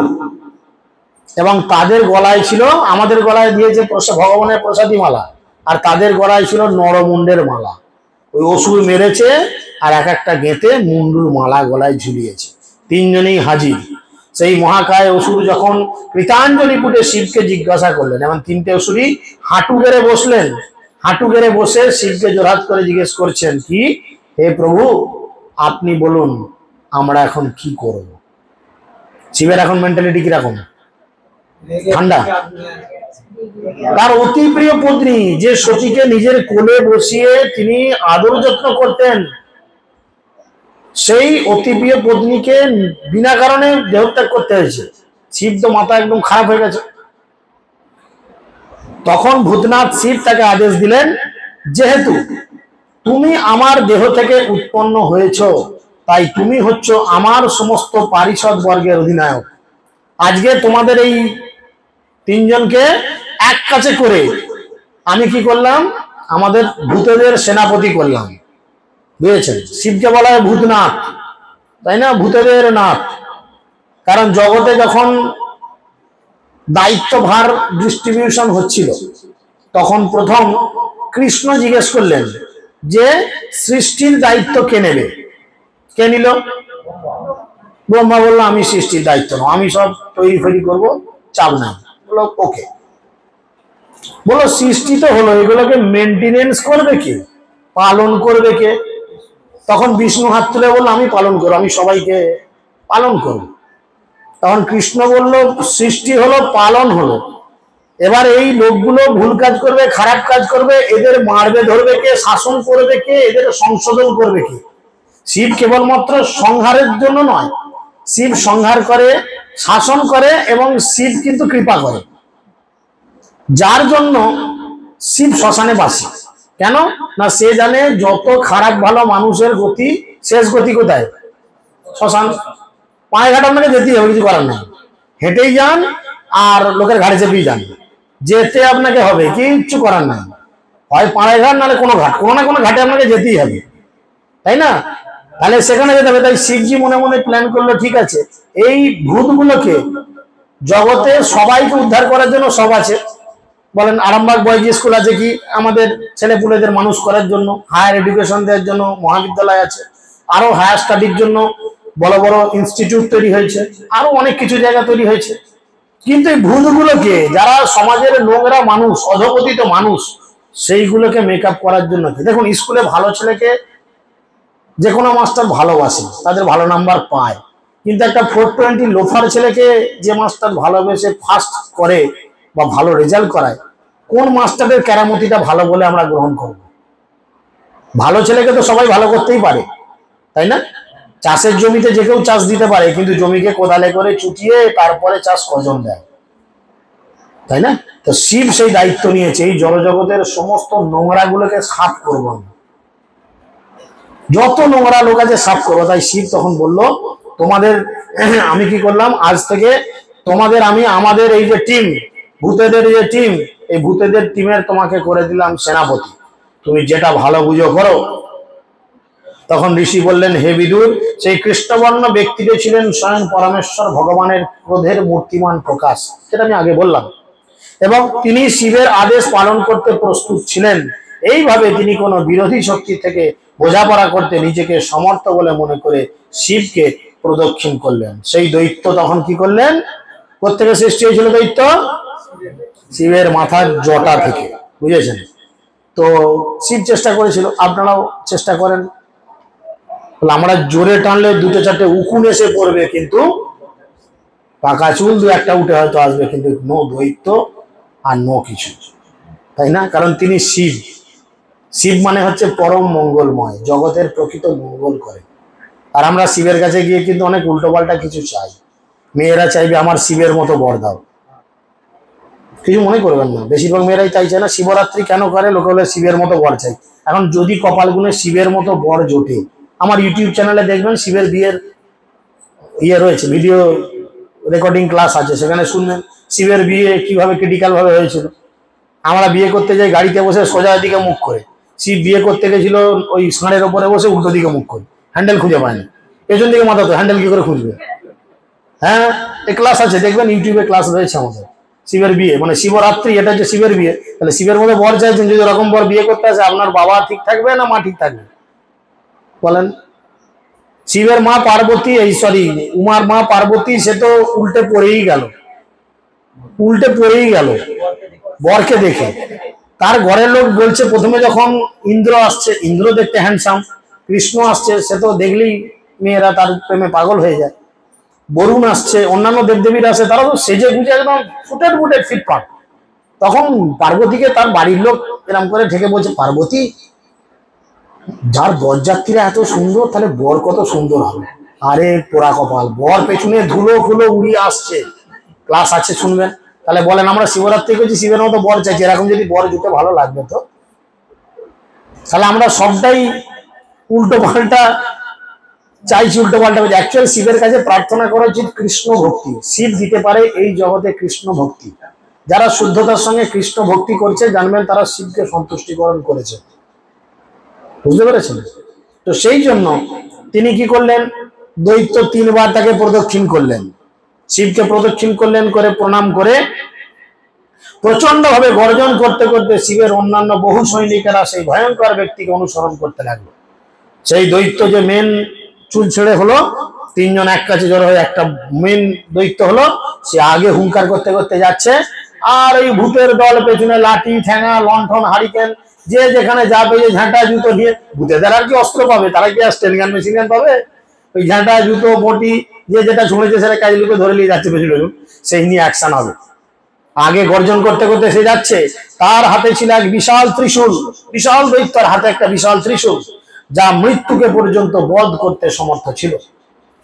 Speaker 1: এবং তাদের গলায় ছিল, আমাদের গলায় দিয়েছে ভগবানের প্রসাদী মালা, আর তাদের গলায় ছিল নরমুন্ডের মালা। ওই অসুর মেরেছে আর এক একটা গেঁতে মুন্ডুর মালা গলায় ঝুলিয়েছে। তিনজনেই হাজির। সেই মহাকায় অসুর যখন কৃতাঞ্জলি পুটে শিবকে জিজ্ঞাসা করলেন, এমন তিনটে অসুরই হাঁটু গেড়ে বসলেন। হাঁটু গেড়ে বসে শিবকে জোরহাত করে জিজ্ঞেস করছেন, কি হে প্রভু, আপনি বলুন আমরা এখন কি করব। শিবের এখন মেন্টালিটি কিরকম, ঠান্ডা। তার অতি প্রিয় পত্নী যে সতীকে নিজের কোলে বসিয়ে তিনি আদর যত্ন করতেন, সেই অতি প্রিয় পত্নীকে বিনা কারণে দেহত্যাগ করতে হয়েছে। শিব তো মাথা একদম খারাপ হয়ে গেছে। তখন ভূতনাথ শিব তাকে আদেশ দিলেন, যেহেতু তুমি আমার দেহ থেকে উৎপন্ন হয়েছ, তাই তুমি হচ্ছ আমার সমস্ত পারিষদ বর্গের অধিনায়ক। আজকে তোমাদের এই তিনজনকে এক কাছে করে আমি কি করলাম, আমাদের ভূতেদের সেনাপতি করলাম, বুঝেছেন। শিবকে বলা হয় ভূতনাথ, তাই না, ভূতেদের নাথ। কারণ জগতে যখন দায়িত্বভার ডিস্ট্রিবিউশন হচ্ছিল, তখন প্রথম কৃষ্ণ জিজ্ঞেস করলেন যে সৃষ্টির দায়িত্ব কে নেবে। কে নিল? ব্রহ্মা বললো আমি সৃষ্টির দায়িত্ব নেব, আমি সব তৈরি ফৈরি করবো, চাপ নাই। বললো ওকে। বলো সৃষ্টি তো হলো, এগুলোকে মেনটেনেন্স করবে কে, পালন করবে কে? তখন বিষ্ণু হাত তুলে বললো আমি পালন করবো, আমি সবাইকে পালন করব। তখন কৃষ্ণ বলল সৃষ্টি হলো, পালন হলো, এবার এই লোকগুলো ভুল কাজ করবে, খারাপ কাজ করবে, এদের মারবে ধরবে কে, শাসন করবে কে, এদের সংশোধন করবে কে? শিব কেবলমাত্র সংহারের জন্য নয়, শিব সংহার করে, শাসন করে এবং শিব কিন্তু কৃপা করে। যার জন্য শিব শ্মশানে বাসে। কেন না সে জানে যত খারাপ ভালো মানুষের গতি, শেষ গতি কোথায়? শ্মশান। পায়ে ঘাট আপনাকে যেতেই হবে, কিছু করার নাই, হেঁটেই যান আর লোকের ঘাড়ে চেপেই যান, যেতে আপনাকে হবে, কিচ্ছু করার নাই। হয় পাড়ায় ঘাট, নাহলে কোনো ঘাট, কোনো না কোনো ঘাটে আপনাকে যেতেই হবে, তাই না? তাহলে সেখানে যেতে হবে। তাই শিবজি মনে মনে প্ল্যান করলো, ঠিক আছে এই ভূতগুলোকে জগতে সবাইকে উদ্ধার করার জন্য সব আছে। বলেন আরামবাগ বয়েজ স্কুল আছে কি, আমাদের ছেলে পুলেদের মানুষ করার জন্য, হায়ার এডুকেশন দেওয়ার জন্য মহাবিদ্যালয় আছে, আরো হায়ার স্টাডির জন্য বড় বড় ইনস্টিটিউট তৈরি হয়েছে, আরো অনেক কিছু জায়গা তৈরি হয়েছে। কিন্তু এই ভূতগুলোকে, যারা সমাজের নোংরা মানুষ, অধপতিত মানুষ, সেইগুলোকে মেকআপ করার জন্য কি, দেখুন স্কুলে ভালো ছেলেকে যে কোনো মাস্টার ভালোবাসে, তাদের ভালো নাম্বার পায়, কিন্তু একটা 420 লোফার ছেলেকে যে মাস্টার ভালোবেসে ফার্স্ট করে বা ভালো রেজাল্ট করায়, কোন মাস্টারের কেরামতিটা ভালো বলে আমরা গ্রহণ করব? ভালো ছেলেকে তো সবাই ভালো করতেই পারে, তাই না? চাষের জমিতে যে কেউ চাষ দিতে পারে, কিন্তু জমিকে কোদালে করে চুটিয়ে তারপরে চাষ কজন দেয়, তাই না? তো শিব সেই দায়িত্ব নিয়েছে, এই জড়জগতের সমস্ত নোংরা গুলোকে সাফ করবো, যত নোংরা লোক আছে সাফ করবো। তাই শিব তখন বলল, তোমাদের আমি কি করলাম, আজ থেকে তোমাদের আমি, আমাদের এই যে টিম, ভূতেদের যে টিম, এই ভূতেদের টিমের তোমাকে করে দিলাম সেনাপতি, তুমি যেটা ভালো বুঝো করো। তখন ঋষি বললেন, হে বিদুর, সেই কৃষ্ণবর্ণ ব্যক্তিটি ছিলেন স্বয়ং পরমেশ্বর ভগবানের ক্রোধের মূর্তিমান প্রকাশ, যেটা আমি আগে বললাম, এবং তিনি শিবের আদেশ পালন করতে প্রস্তুত ছিলেন। এইভাবে তিনি কোনো বিরোধী শক্তি থেকে বোঝাপড়া করতে নিজেকে সমর্থ বলে মনে করে শিবকে প্রদক্ষিণ করলেন। সেই দৈত্য তখন কি করলেন? কোত্থেকে সৃষ্টি হয়েছিল দৈত্য? শিবের মাথার জটা থেকে, বুঝেছেন? তো শিব চেষ্টা করেছিল, আপনারাও চেষ্টা করেন। আমরা জোরে টানলে দুটো চারটে উকুন এসে পড়বে, কিন্তু পাকা চুল দু একটা উঠে হয়তো আসবে, কিন্তু নো দৈত্য আর নো কিছু, তাই না? কারণ তিনি শিব। শিব মানে হচ্ছে পরম মঙ্গলময়, জগতের প্রকৃত মঙ্গল করে। আর আমরা শিবের কাছে গিয়ে কিন্তু অনেক উল্টোপাল্টা কিছু চাই। মেয়েরা চাইবে আমার শিবের মতো বর দাও, কিছু মনে করবেন না, বেশিরভাগ মেয়েরাই তাই চায় না। শিবরাত্রি কেন করে? লোকে বলে শিবের মতো বর চাই। এখন যদি কপাল গুনে শিবের মতো বর জোটে, আমার ইউটিউব চ্যানেলে দেখবেন শিবের বিয়ের রয়েছে, ভিডিও রেকর্ডিং ক্লাস আছে, সেখানে শুনবেন শিবের বিয়ে কিভাবে ক্রিটিক্যাল ভাবে হয়েছিল। আমরা বিয়ে করতে যাই গাড়িতে বসে সোজা দিকে মুখ করে, শিব বিয়ে করতে গেছিল ওই ষাঁড়ের ওপরে বসে উল্টো দিকে মুখ করে, হ্যান্ডেল খুঁজে পায়নি, পেছন দিকে মাথা তো হ্যান্ডেল কি করে খুঁজবে? হ্যাঁ, এই ক্লাস আছে, দেখবেন ইউটিউবে ক্লাস রয়েছে আমাদের শিবের বিয়ে, মানে শিবরাত্রি, এটা হচ্ছে শিবের বিয়ে। তাহলে শিবের মধ্যে বর চাইছেন, যদি ওরকম বর বিয়ে করতে আসে, আপনার বাবা ঠিক থাকবে না মা ঠিক থাকবে বলেন? শিবের মা পার্বতী, এই সরি উমার মা পার্বতী, সে তো উল্টে পড়েই গেল, উল্টে পড়েই গেল বরকে দেখে। তার ঘরের লোক বলছে, প্রথমে যখন ইন্দ্র আসছে, ইন্দ্র দেখতে হ্যান্ডসাম, কৃষ্ণ আসছে, সে তো দেখলেই মেয়েরা তার প্রেমে পাগল হয়ে যায়। বরুণ আসছে, অন্যান্য দেবদেবীরা আসে, তারা তো সেজে গুজে একদম ফুটেড ফুটেড ফিটফাট। তখন পার্বতীকে তার বাড়ির লোক এরম করে ঢেকে বলছে, পার্বতী, যার বরযাত্রীরা এত সুন্দর, তাহলে বর কত সুন্দর হবে। আরে পোড়া কপাল, বর পেছনে ধুলো ফুলো উড়িয়ে আসছে। ক্লাস আছে, শুনবেন। তাহলে বলেন, আমরা শিবরাত্রি করছি, শিবের মতো বর চাইছি, এরকম যদি বর জুটে ভালো লাগবে তো? তাহলে আমরা সবটাই উল্টো পাল্টা চাইছি, উল্টো পাল্টা বলছি। অ্যাকচুয়ালি শিবের কাছে প্রার্থনা করা উচিত কৃষ্ণ ভক্তি। শিব দিতে পারে এই জগতে কৃষ্ণ ভক্তি। যারা শুদ্ধতার সঙ্গে কৃষ্ণ ভক্তি করছে, জানবেন তারা শিবকে সন্তুষ্টিকরণ করেছে, বুঝতে পেরেছেন? তো সেই জন্য তিনি কি করলেন? দৈত্য 3 বার তাকে প্রদক্ষিণ করলেন, শিবকে প্রদক্ষিণ করলেন, করে প্রণাম করে প্রচন্ড ভাবে গর্জন করতে করতে শিবের অন্যান্য বহু সৈনিকেরা সেই ভয়ঙ্কর ব্যক্তিকে অনুসরণ করতে লাগলো। সেই দৈত্য যে মেন চুল ছেড়ে হলো, 3 জন এক কাছে জড়ো হয়ে একটা মেন দৈত্য হলো, সে আগে হুঙ্কার করতে করতে যাচ্ছে, আর এই ভূতের দল পেছনে লাঠি ঠ্যাঙা লণ্ঠন হারিকেন, যে যেখানে যাবে, যে ঝাঁটা জুতো নিয়ে। ভূতেদের আর কি অস্ত্র পাবে? তারা কি আর স্টেন গান মেশিন গান পাবে? ওই ঝাঁটা জুতো বটি, যে যেটা শুনেছে সেটা কাজে লোকে ধরে নিয়ে যাচ্ছে পেছনে, সেই নিয়ে অ্যাকশন হবে। আগে গর্জন করতে করতে সে যাচ্ছে, তার হাতে ছিল এক বিশাল ত্রিশূল, বিশাল দৈত্যের হাতে একটা বিশাল ত্রিশূল, যা মৃত্যুকে পর্যন্ত বধ করতে সমর্থ ছিল।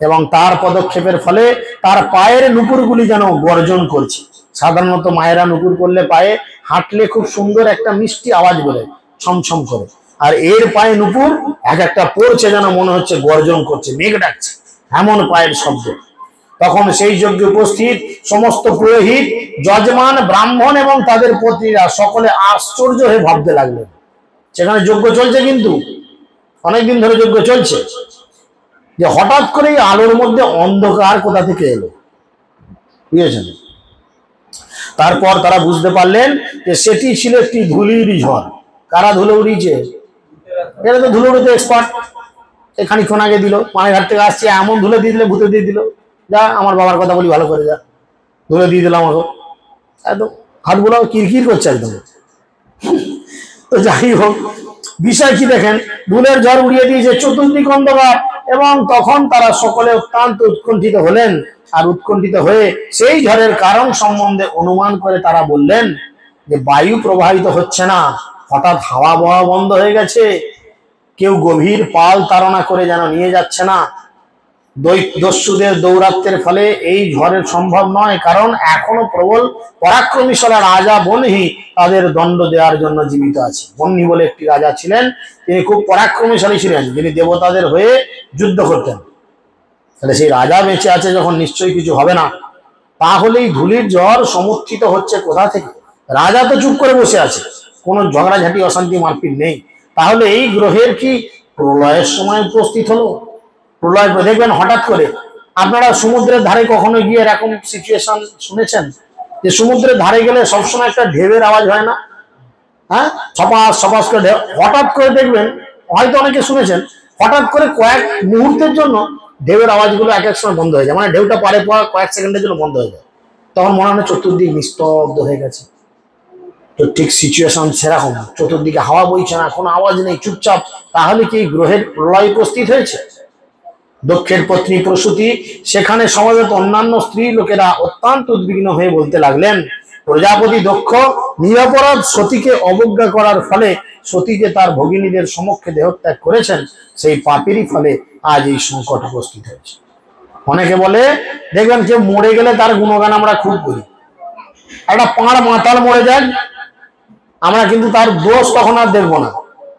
Speaker 1: এবং তার পদক্ষেপের ফলে তার পায়ের নুপুরগুলি যেন গর্জন করছে। সাধারণত মায়েরা নুপুর করলে পায়ে হাঁটলে খুব সুন্দর একটা মিষ্টি আওয়াজ বলে, ছমছম করে, আর এর পায়ে নুপুর এক একটা পড়ছে, যেন মনে হচ্ছে গর্জন করছে, মেঘ ডাকছে, এমন পায়ের শব্দ। তখন সেই যজ্ঞে উপস্থিত সমস্ত পুরোহিত, যজমান, ব্রাহ্মণ এবং তাদের পত্নীরা সকলে আশ্চর্য হয়ে ভাবতে লাগলেন। সেখানে যজ্ঞ চলছে, কিন্তু অনেকদিন ধরে যজ্ঞ চলছে, যে হঠাৎ করেই আলোর মধ্যে অন্ধকার কোথা থেকে এলো, বুঝেছেন? তারপর তারা বুঝতে পারলেন যে সেটি ছিল একটি ধুলির ঝড়। কারা ধুলো উড়িয়েছে? এরা তো ধুলো উড়িতে এক্সপার্ট। খানিক্ষণ আগে দিল, পানিঘাট থেকে আসছে, এমন ধুলো দিয়ে দিলে, ভূতে দিয়ে দিল, যা আমার বাবার কথা বলি ভালো করে, যা ধুলো দিয়ে দিলাম আমাকে, একদম হাতগুলো কিরকির করছে একদম। তো যাই হোক, বিষয় কি দেখেন, ধুলের ঝড় উড়িয়ে দিয়েছে, চতুর্দিক অন্ধকার, এবং তখন তারা সকলে অত্যন্ত উৎকণ্ঠিত হলেন। আর উৎকণ্ঠিত হয়ে সেই ঝড়ের কারণ সম্বন্ধে অনুমান করে তারা বললেন যে বায়ু প্রবাহিত হচ্ছে না, হঠাৎ হাওয়া বওয়া বন্ধ হয়ে গেছে, কেউ গভীর পাল তাড়না করে যেন নিয়ে যাচ্ছে না। দস্যুদের দৌরাত্মের ফলে এই ঝড়ের সম্ভব নয়, কারণ এখনো প্রবল পরাক্রমীশালা রাজা বনহি তাদের দণ্ড দেওয়ার জন্য জীবিত আছে। বনহি বলে একটি রাজা ছিলেন, তিনি খুব পরাক্রমশালী ছিলেন, যিনি দেবতাদের হয়ে যুদ্ধ করতেন। তাহলে সেই রাজা বেঁচে আছে যখন, নিশ্চয়ই কিছু হবে না। তাহলেই ধুলির ঝড় সমর্থিত হচ্ছে কোথা থেকে? রাজা তো চুপ করে বসে আছে, কোনো ঝগড়াঝাটি অশান্তি মারপিট নেই। তাহলে এই গ্রহের কি প্রলয়ের সময় উপস্থিত হলো? প্রলয় দেখবেন হঠাৎ করে। আপনারা সমুদ্রের ধারে কখনো গিয়ে এরকম সিচুয়েশন শুনেছেন যে সমুদ্রের ধারে গেলে সবসময় একটা ঢেউয়ের আওয়াজ হয় না? হ্যাঁ, ছপাস ছপাস করে হঠাৎ করে দেখবেন, হয়তো অনেকে শুনেছেন, হঠাৎ করে কয়েক মুহূর্তের জন্য ঢেউয়ের আওয়াজগুলো এক এক সময় বন্ধ হয়ে যায়, মানে ঢেউটা পারে পর কয়েক সেকেন্ডের জন্য বন্ধ হয়ে যায়, তখন মনে হয় চতুর্দিক নিস্তব্ধ হয়ে গেছে। তো ঠিক সিচুয়েশন সেরকম, চতুর্দিকে হাওয়া বইছে না, কোনো আওয়াজ নেই, চুপচাপ। তাহলে কি গ্রহের প্রলয় উপস্থিত হয়েছে? দক্ষের পত্নী প্রসূতি, সেখানে সমাজত অন্যান্য স্ত্রী লোকেরা অত্যন্ত উদ্বিগ্ন হয়ে বলতে লাগলেন, প্রজাপতি দক্ষ নিরপরাধ সতীকে অবজ্ঞা করার ফলে সতী যে তার ভগিনীদের সমক্ষে দেহত্যাগ করেছেন, সেই পাপেরই ফলে আজ এই সংকট উপস্থিত হয়েছে। অনেকে বলে, দেখবেন কেউ মরে গেলে তার গুণগান আমরা খুব করি। একটা পাঁড় মাতাল মরে যান, আমরা কিন্তু তার দোষ তখন আর দেখবো না,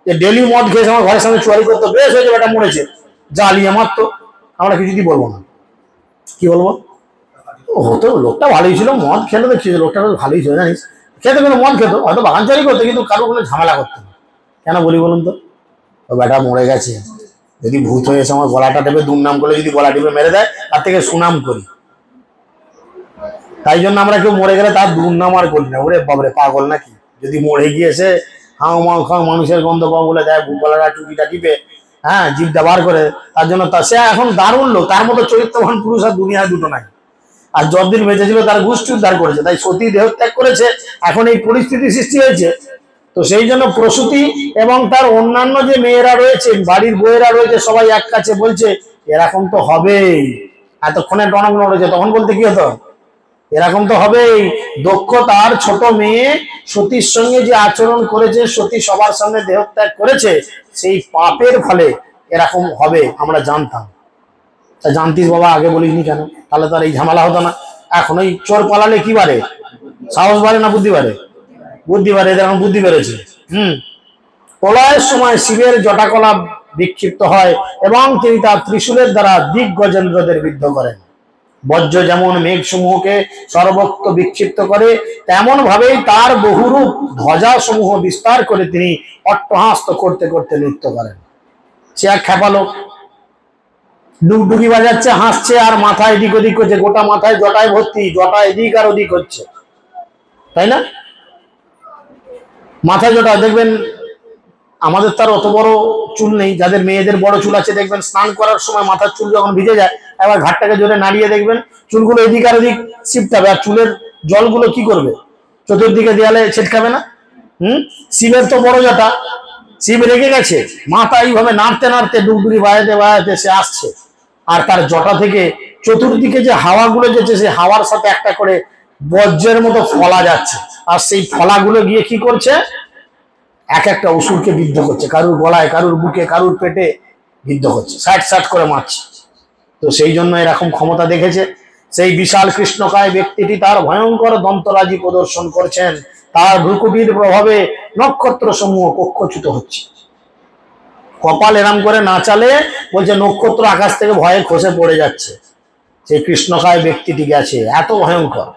Speaker 1: যে ডেলি মদ খেয়েছে, আমার ঘরের সামনে চুয়ারি করতো, বেশ হয়েছে বেটা মরেছে, জ্বালিয়ে মারতো, আমরা কিছুই বলবো না। কি বলবো? হতো, লোকটা ভালোই ছিল, মদ খেলে তো লোকটা ভালোই ছিল, জানিস, খেতে কিন্তু মদ খেতো, হয়তো বাগান চারি করতো, কিন্তু কারো কোনো ঝামেলা করতো না। কেন বলি বলুন তো? ও বেটা মরে গেছে, যদি ভূত হয়েছে আমার গলাটা টেপে দুর্নাম করলে যদি গলা টিপে মেরে দেয়, তার থেকে সুনাম করি। তাই জন্য আমরা কেউ মরে গেলে তার দুর্নাম আর করি না। ওরে বাবরে, পাগল নাকি? যদি মরে গিয়েছে হাও মাও খাও মানুষের গন্ধ পাও বলে দেয়, গলাটা টুকিটা টিপে, হ্যাঁ, জিভটা বার করে, তার জন্য সে এখন দারুণ লোক, তার মতো চরিত্রবান পুরুষ আর দুনিয়ায় দুটো নাই। আর যতদিন বেঁচে ছিল তার গোষ্ঠী উদ্ধার করেছে, তাই সতী দেহত্যাগ করেছে, এখন এই পরিস্থিতি সৃষ্টি হয়েছে। তো সেই জন্য প্রসূতি এবং তার অন্যান্য যে মেয়েরা রয়েছে, বাড়ির বউয়েরা রয়েছে, সবাই এক কাছে বলছে এরকম তো হবেই। এতক্ষণে টনক নড়েছে, তখন বলতে কি হতো, এরকম তো হবেই। দক্ষ তার ছোট মেয়ে সতীর সঙ্গে যে আচরণ করেছে, সতী সবার সামনে দেহত্যাগ করেছে, সেই পাপের ফলে এরকম হবে আমরা জানতাম। তা জানতিস বাবা, আগে বলিসনি কেন? তাহলে তো আর এই ঝামেলা হতো না। এখন ওই চোর পালালে কি বাড়ে? সাহস বাড়ে না বুদ্ধি বাড়ে? বুদ্ধি বাড়ে, এদের এখন বুদ্ধি বেড়েছে। প্রলয়ের সময় শিবের জটাকলা বিক্ষিপ্ত হয় এবং তিনি তার ত্রিশূলের দ্বারা দিগ্গজেন্দ্রদের বিদ্ধ করেন। বজ্র যেমন মেঘসমূহকে সর্বত্র বিক্ষিপ্ত করে, তেমন ভাবেই তার বহুরূপ ধ্বজা সমূহ বিস্তার করে তিনি অট্টহাস্য করতে করতে নৃত্য করেন। সে এক খেপালো, ডুগডুগি বাজাচ্ছে, হাসছে, আর মাথায় এদিক ওদিক করছে, গোটা মাথায় জটায় ভর্তি, জটা এদিক আর ওদিক হচ্ছে, তাই না? মাথায় জটা, দেখবেন আমাদের তার অত বড় চুল নেই, যাদের মেয়েদের বড় চুল আছে, দেখবেন স্নান করার সময় মাথার চুল যখন ভিজে যায়, এবার ঘাটটাকে জোরে নাড়িয়ে দেখবেন চুলগুলো এদিক আর ওদিক ছিপটাবে, আর চুলের জলগুলো কি করবে? চতুর্দিকে দেয়ালে ছিটকাবে না? শিবের তো বড় জটা, শিব রেগে গেছে, মাথা এইভাবে নাড়তে নাড়তে ডুগডুগি বাজাতে বাজাতে সে আসছে, আর তার জটা থেকে চতুর্দিকে যে হাওয়াগুলো যেছে, সেই হাওয়ার সাথে একটা করে বজ্রের মতো ফলা যাচ্ছে, আর সেই ফলাগুলো গিয়ে কি করছে? এক একটা অসুরকে বিদ্ধ করছে, কারুর গলায়, কারুর বুকে, কারুর পেটে বিদ্ধ করছে, সাট সাট করে মারছে। তো সেই জন্য এরকম ক্ষমতা দেখেছে। সেই বিশাল কৃষ্ণকায় ব্যক্তিটি তার ভয়ঙ্কর দন্তরাজি প্রদর্শন করছেন, তার ভ্রুকুটির প্রভাবে নক্ষত্র সমূহ কক্ষচ্যুত হচ্ছে। কপাল এরাম করে নাচালে বলছে নক্ষত্র আকাশ থেকে ভয়ে খসে পড়ে যাচ্ছে। সেই কৃষ্ণকায় ব্যক্তিটি গেছে, এত ভয়ঙ্কর,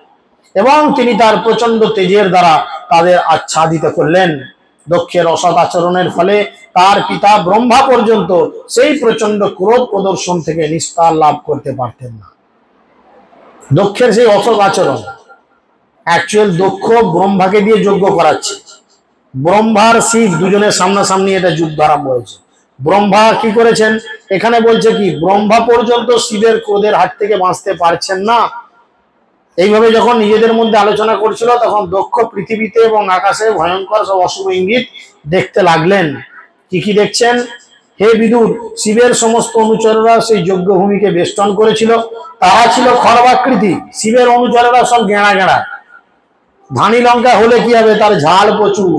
Speaker 1: এবং তিনি তার প্রচন্ড তেজের দ্বারা তাদের আচ্ছাদিত করলেন। দক্ষের অসৎ আচরণের ফলে তার পিতা ব্রহ্মা পর্যন্ত সেই প্রচন্ড ক্রোধ প্রদর্শন থেকে নিস্তার লাভ করতে পারতেন না। দক্ষের সেই অসৎ আচরণ, অ্যাকচুয়াল দক্ষ ব্রহ্মাকে দিয়ে যজ্ঞ করাচ্ছে, ব্রহ্মার শিব দুজনের সামনাসামনি এটা যুদ্ধ আরম্ভ হয়েছে। ব্রহ্মা কি করেছেন এখানে বলছে কি, ব্রহ্মা পর্যন্ত শিবের ক্রোধের হাত থেকে বাঁচতে পারছেন না। এইভাবে যখন নিজেদের মধ্যে আলোচনা করছিল, তখন দক্ষ পৃথিবীতে এবং আকাশে ভয়ঙ্কর সব অশুভ ইঙ্গিত দেখতে লাগলেন। কি কি দেখছেন? হে বিদুর, শিবের সমস্ত অনুচরেরা সেই যজ্ঞভূমিকে বেষ্টন করেছিল, তারা ছিল খড়বাকৃতি। শিবের অনুচরেরা সব গেঁড়া গেঁড়া। ধানি লঙ্কা হলে কি হবে? তার ঝাল প্রচুর,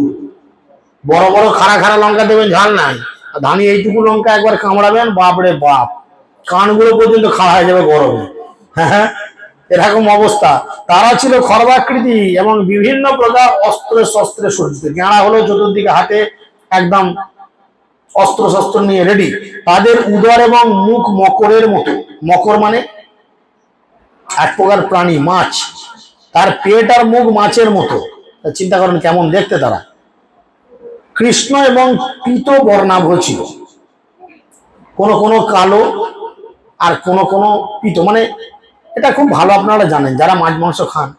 Speaker 1: বড় বড় খাড়া খাড়া লঙ্কা দেবেন, ঝাল নাই। ধানি এইটুকু লঙ্কা একবার কামড়াবেন, বাপরে বাপ, কানগুলো পর্যন্ত খাড়া হয়ে যাবে গরমে। হ্যাঁ, এরকম অবস্থা। তারা ছিল খর্বাকৃতি এবং বিভিন্ন প্রকার অস্ত্রে শস্ত্রে সজ্জিত। গেঁড়া হলো চতুর্দিকে হাতে একদম অস্ত্র শস্ত্র নিয়ে রেডি। তাদের উদর এবং মুখ মকরের মতো। মকর মানে এক প্রকার প্রাণী, মাছ। তার পেট আর মুখ মাছের মতো। চিন্তা করেন কেমন দেখতে তারা। কৃষ্ণ এবং পীত বর্ণাভ ছিল, কোন কোন কালো আর কোন কোন পীত। মানে এটা খুব ভালো আপনারা জানেন যারা মাছ মাংস খান,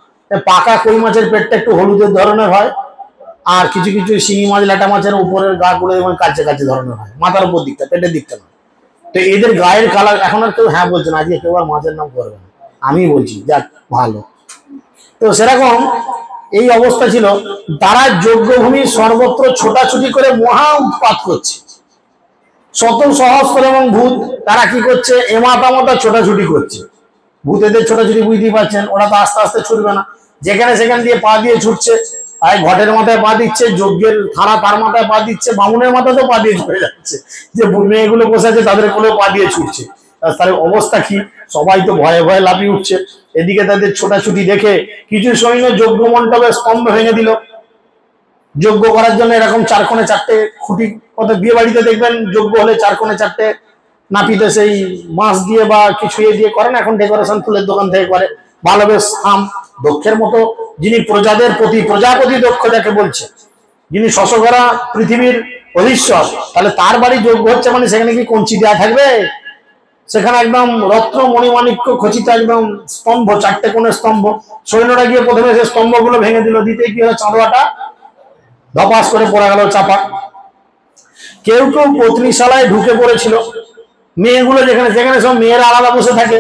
Speaker 1: পাকা কই মাছের পেটটা একটু হলুদের ধরনের হয়, আর কিছু কিছু শিঙি মাছ ল্যাটা মাছের উপরের গা গুলো কাছে কাছে ধরনের হয়, মাথার উপর দিকটা, পেটের দিকটা নয়। তো তো এদের গায়ের কালার এখন আর কেউ হ্যাঁ বলছে না, আজকে কেউ আর মাছের নাম করবে না, আমি বলছি যাক ভালো। তো সেরকম এই অবস্থা ছিল, তারা যজ্ঞভূমি সর্বত্র ছোটাছুটি করে মহা উৎপাত করছে। শত সহস্র এবং ভূত তারা কি করছে, এমাতামাতা ছোটাছুটি করছে। ভূতেদের ছোটাছুটি বুঝতেই পারছেন, ওরা তো আস্তে আস্তে ছুটবে না, যেখানে সেখান দিয়ে পা দিয়ে ছুটছে। আর ঘটের মাথায় পা দিচ্ছে, যজ্ঞের থানা তার মাথায় পা দিচ্ছে, বামুনের মাথাতেও পা দিয়ে ছুটে যাচ্ছে, যে মেয়েগুলো বসে আছে তাদের কোলেও পা দিয়ে ছুটছে। তার অবস্থা কি, সবাই তো ভয়ে ভয়ে লাফিয়ে উঠছে। এদিকে তাদের ছোটাছুটি দেখে কিছু সৈন্য যজ্ঞ মণ্ডপের স্তম্ভ ভেঙে দিল। যজ্ঞ করার জন্য এরকম 4 কোণে 4টে খুঁটি, কত বিয়ে বাড়িতে দেখবেন যজ্ঞ হলে 4 কোণে 4টে নাপিতে সেই বাঁশ দিয়ে বা কিছু দিয়ে করেন, এখন ডেকোরেশন ফুলের দোকান থেকে করে, ভালো বেশ থাম। দক্ষের মতো যিনি প্রজাদের প্রতি প্রজাপতি দক্ষ যাকে বলছে, যিনি শশকরা পৃথিবীর অধীশ্বর, তাহলে তার বাড়ি যজ্ঞ হচ্ছে মানে সেখানে কি কঞ্চি দেওয়া থাকবে? সেখানে একদম রত্ন মণিমাণিক্য খচিত একদম স্তম্ভ, 4টে কোণের স্তম্ভ। সৈন্যরা গিয়ে প্রথমে সেই স্তম্ভগুলো ভেঙে দিল, দিতে কি হলো, চাঁদোয়াটা ধপাস করে পড়ে গেল চাপা। কেউ কেউ পত্নীশালায় ঢুকে পড়েছিল। মেয়েগুলো যেখানে যেখানে সব মেয়েরা আলাদা বসে থাকে,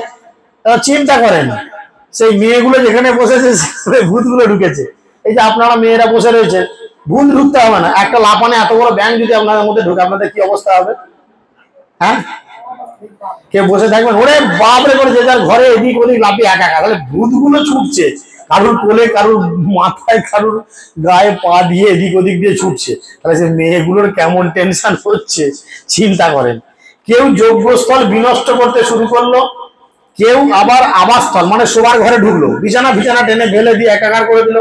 Speaker 1: তারা চিন্তা করেন সেই মেয়েগুলো যেখানে বসেছে সেখানে ভূতগুলো ঢুকেছে। এই যে আপনারা মেয়েরা বসে রয়েছেন, ভূত ঢুকতে হবে না, একটা লাপানে এত বড় ব্যাঙ যদি আপনাদের মধ্যে ঢুকে, আপনাদের কি অবস্থা হবে? হ্যাঁ, কে বসে থাকবেন? ওরে বাপরে করে যে যার ঘরে এদিক ওদিক লাফিয়ে একা একা, তাহলে ভূতগুলো ছুটছে কারুর কোলে, কারুর মাথায়, কারুর গায়ে পা দিয়ে এদিক ওদিক দিয়ে ছুটছে। তাহলে সে মেয়েগুলোর কেমন টেনশন হচ্ছে চিন্তা করেন। কেউ যজ্ঞস্থল বিনষ্ট করতে শুরু করলো, কেউ আবার আবাসস্থল মানে শোবার ঘরে ঢুকলো, বিছানা বিছানা টেনে ফেলে দিয়ে একাকার করে দিল।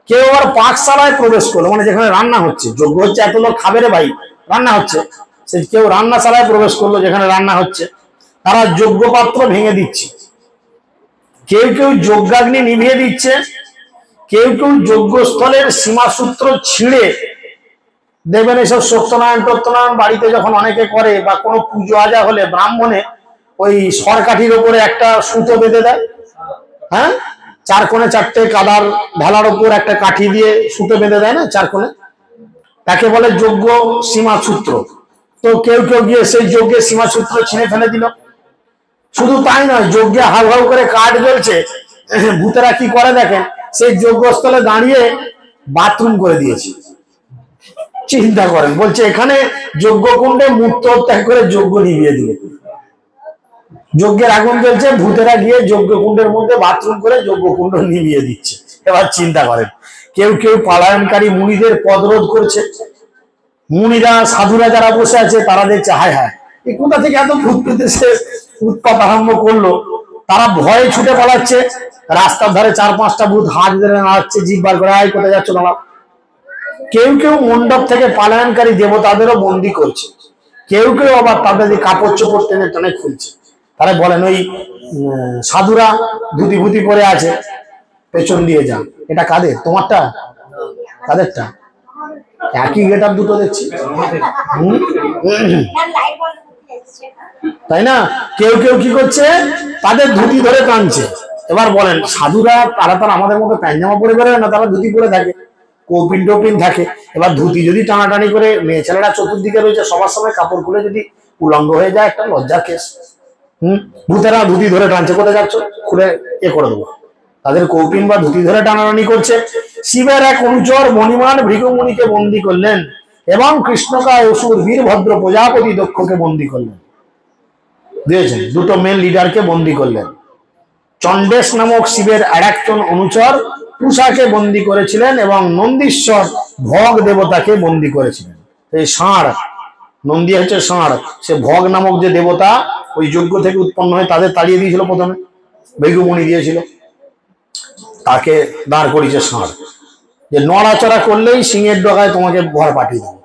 Speaker 1: কেউ আবার পাকশালায় প্রবেশ করলো, মানে যেখানে রান্না হচ্ছে, যজ্ঞ হচ্ছে, এত লোক খাবে রে ভাই, রান্না হচ্ছে, সে কেউ রান্নাশালায় প্রবেশ করলো যেখানে রান্না হচ্ছে। তারা যজ্ঞপাত্র ভেঙে দিচ্ছে, কেউ কেউ যজ্ঞাগ্নি নিভিয়ে দিচ্ছে, কেউ কেউ যজ্ঞস্থলের সীমাসূত্র ছিঁড়ে, দেখবেন এইসব সত্যনারায়ণ টত্যনারায়ণ বাড়িতে যখন অনেকে করে বা কোনো পুজো আজা হলে ব্রাহ্মণে ওই সরকাঠির ওপরে একটা সুতো বেঁধে দেয়, হ্যাঁ, 4 কোণে 4টে কাদার ঢালার ওপর একটা কাঠি দিয়ে সুতো বেঁধে দেয় না 4 কোণে, তাকে বলে যজ্ঞ সীমাসূত্র। তো কেউ কেউ গিয়ে সেই যজ্ঞের সীমাসূত্র ছিঁড়ে ফেলে দিল। শুধু তাই নয়, যজ্ঞে হাউ হাউ করে কাঠ জ্বলছে, ভূতেরা কি করে দেখেন, সেই যজ্ঞস্থলে দাঁড়িয়ে বাথরুম করে দিয়েছে। চিন্তা করেন, বলছে এখানে যজ্ঞ কুণ্ডে মূর্ত ত্যাগ করে যজ্ঞ নিভিয়ে দিলে। যজ্ঞের আগুন জ্বলছে, ভূতেরা গিয়ে যজ্ঞ কুণ্ডের মধ্যে বাথরুম করে যজ্ঞ কুণ্ড নিভিয়ে দিচ্ছে। এবার চিন্তা করেন, কেউ কেউ পালায়নকারী মুনিদের পদরোধ করছে। মুনিরা সাধুরা যারা বসে আছে তারা দেখছে হায় হায় এই কোথা থেকে এত ভূত পেতেছে, উৎপাত আরম্ভ করলো। তারা ভয়ে ছুটে পালাচ্ছে, রাস্তার ধারে 4-5টা ভূত হাত ধরে নাড়াচ্ছে, জিভ বার করে আয় কোথায় যাচ্ছ দাঁড়াও। কেউ কেউ মণ্ডপ থেকে পালায়নকারী দেবতাদেরও বন্দি করছে, কেউ কেউ আবার তাদের কাপড় চোপড় টেনে টেনে খুলছে। তারা বলেন ওই সাধুরা ধুতি ভুতি পরে আছে, পেছন দিয়ে যান। এটা কাদের? তোমারটা? কাদেরটা? একই গেট আপ দুটো দেখছি, তাই না? কেউ কেউ কি করছে, তাদের ধুতি ধরে টানছে। এবার বলেন সাধুরা তারা তারা আমাদের মতো প্যান্ট জামা পরে বেরোয় না, তারা ধুতি পরে থাকে, কৌপিন টোপিন থাকে। এবার ধুতি যদি টানাটানি করে, মেয়ে ছেলেরা চতুর্দিকে রয়েছে, সবার সময় কাপড় খুলে যদি উলঙ্গ হয়ে যায়, একটা লজ্জার কেস। ভূতেরা ধুতি ধরে টানছে, কোথায় যাচ্ছ, খুলে এ করে দেবো। তাদের কৌপিন বা ধুতি ধরে টানাটানি করছে। শিবের এক অনুচর মণিমান ভৃগুমুনিকে বন্দী করলেন এবং কৃষ্ণকায় অসুর বীরভদ্র প্রজাপতি দক্ষকে বন্দী করলেন। বুঝেছেন, দুটো মেন লিডারকে বন্দী করলেন। চণ্ডেশ নামক শিবের আর একজন অনুচর পুষাকে বন্দী করেছিলেন এবং নন্দীশ্বর ভগ দেবতাকে বন্দী করেছিলেন। এই ষাঁড়, নন্দী হচ্ছে ষাঁড়, সে ভগ নামক যে দেবতা ওই যজ্ঞ থেকে উৎপন্ন হয়ে তাদের তাড়িয়ে দিয়েছিল, প্রথমে ভৃগুমুনি দিয়েছিল, তাকে দাঁড় করিয়েছে ষাঁড়, যে নড়াচড়া করলেই সিংহের ডগায় তোমাকে ঘর পাঠিয়ে দেবে।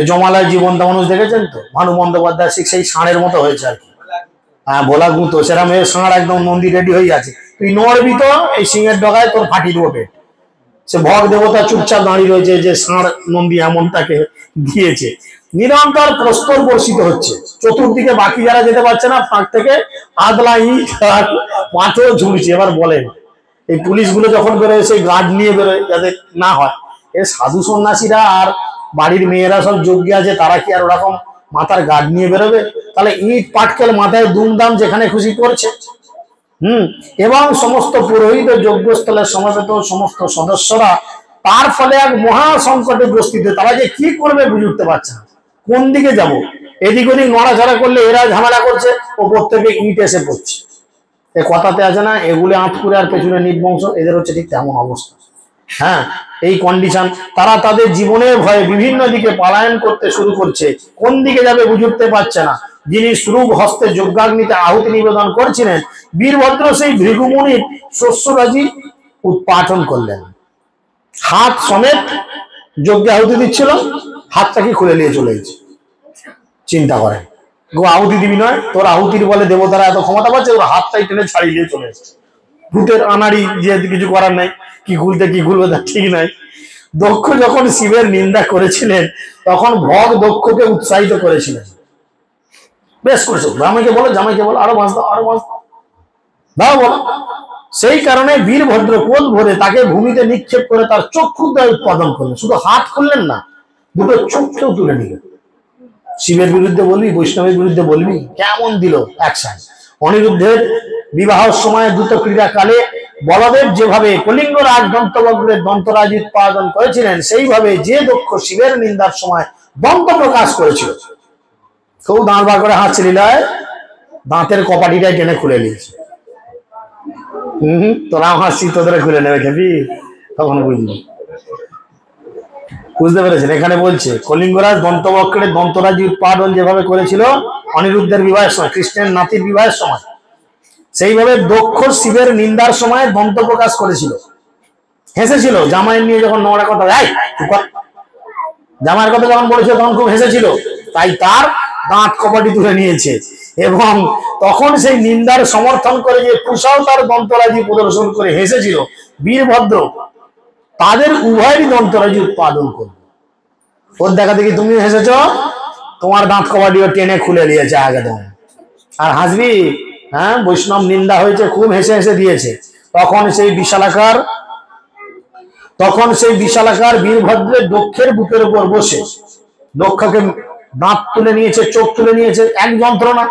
Speaker 1: জমালয় জীবন্ত মানুষ দেখেছেন তো, ভানু বন্দ্যোপাধ্যায় সেই ষাঁড়ের মতো হয়েছে আর কি। হ্যাঁ, ভোলা গুঁতো সেরকম ষাঁড় একদম নন্দী রেডি হয়ে আছে, তুই নড়বি তো এই সিংহের ডগায় তোর ফাটিয়ে দেবো পেট। সে ভগ দেবতা চুপচাপ দাঁড়িয়ে রয়েছে, যে ষাঁড় নন্দী এমন তাকে দিয়েছে। নিরন্তর প্রস্তর বর্ষিত হচ্ছে চতুর্দিকে, বাকি যারা যেতে পারছে না ফাঁক থেকে আদলা ইট আর পাথর ঝুড়ছে। এবার বলেন এই পুলিশগুলো যখন বেরোয় সেই গার্ড নিয়ে বেরোয় যাতে না হয়, এ সাধু সন্ন্যাসীরা আর বাড়ির মেয়েরা সব যজ্ঞে আছে, তারা কি আর ওরকম মাথার গার্ড নিয়ে বেরোবে? তাহলে ইট পাটকেল মাথায় দুমদাম যেখানে খুশি করছে। এবং সমস্ত পুরোহিত যজ্ঞস্থলে সমবেত সমস্ত সদস্যরা তার ফলে এক মহা সংকটে গ্রস্তিত। তারা যে কি করবে বুঝে উঠতে পারছে না, কোন দিকে যাব। এদিক ওদিক নড়াচড়া করলে এরা ঝামেলা করছে, ওপর থেকে ইট এসে পড়ছে। এ কথাতে আছে না, এগুলো আঁতকুড়ে আর পেছনে নির্বংশ, এদের হচ্ছে ঠিক তেমন অবস্থা। হ্যাঁ, এই কন্ডিশন। তারা তাদের জীবনের ভয়ে বিভিন্ন দিকে পলায়ন করতে শুরু করছে, কোন দিকে যাবে বুঝে উঠতে পারছে না। যিনি শ্রুব হস্তে যজ্ঞাগ্নিতে আহুতি নিবেদন করছিলেন, বীরভদ্র সেই ভৃগুমুনির শস্যরাজি উৎপাটন করলেন। হাত সমেত যজ্ঞে আহুতি দিচ্ছিল, হাতটাকে খুলে নিয়ে চলে গেছে। চিন্তা করেন, গো আহুতি দিবি নয়, তোর আহুতির বলে দেবতারা এত ক্ষমতা পাচ্ছে, ওর হাতটাই টেনে ছাড়িয়ে দিয়ে চলে এসেছে। ভূতের আনাড়ি, যে কিছু করার নাই, কি খুলতে কি খুলবে তার ঠিক নাই। দক্ষ যখন শিবের নিন্দা করেছিলেন, তখন ভগ দক্ষকে উৎসাহিত করেছিলেন। বেশ করেছো, জামাইকে বলো, জামাইকে বলো, আরো বাঁচ দাও, আরো বাঁচ দাও বলো। সেই কারণে বীরভদ্র কোল ভরে তাকে ভূমিতে নিক্ষেপ করে তার চক্ষুদ্বয় উৎপাদন করলেন। শুধু হাত খুললেন না, দুটো চোখকেও তুলে নিলেন। শিবের বিরুদ্ধে বলবি, বৈষ্ণবের বিরুদ্ধে বলবি, কেমন দিল অ্যাকশন। অনিরুদ্ধের বিবাহ সময় দ্রুত ক্রীড়াকালে বলদেব যেভাবে কলিঙ্গ রাজ দন্তবগ্রের দন্তরাজ উৎপাদন করেছিলেন, সেইভাবে যে দক্ষ শিবের নিন্দার সময় দন্ত প্রকাশ করেছিল, কেউ দাঁত বার করে হাসছে, লীলায় দাঁতের কপাটিটাই টেনে খুলে নিয়েছে। তোরাও হাসছি, তোদের খুলে নেবে খেপি, তখন বুঝলি। বুঝতে পেরেছেন? এখানে বলছে কলিঙ্গরাজ দন্তবক্রের দন্তরাজ উৎপাদন যেভাবে করেছিল অনিরুদ্ধের বিবাহের সময়, কৃষ্ণের নাতির বিবাহের সময়, সেইভাবে দক্ষ শিবের নিন্দার সময় দন্ত প্রকাশ করেছিল, হেসেছিল। জামাইয়ের নিয়ে যখন নোংরা কথা, জামাইয়ের কথা যখন বলেছিল তখন খুব হেসেছিল, তাই তার দাঁত কপাটি তুলে নিয়েছে। এবং তখন সেই নিন্দার সমর্থন করে যে কুশাও তার দন্তরাজি প্রদর্শন করে হেসেছিল, বীরভদ্র তাদের উভয়েরই দন্তরাজি উৎপাদন করবে। ওর দেখা দেখি তুমি হেসেছ, তোমার দাঁত কবাডিও টেনে খুলে দিয়েছে আগে তুমি, আর হাসবি। হ্যাঁ, বৈষ্ণব নিন্দা হয়েছে, খুব হেসে হেসে দিয়েছে। তখন সেই বিশালাকার বীরভদ্রের দক্ষের বুকের উপর বসে, দক্ষকে দাঁত তুলে নিয়েছে, চোখ তুলে নিয়েছে, এক যন্ত্রণা,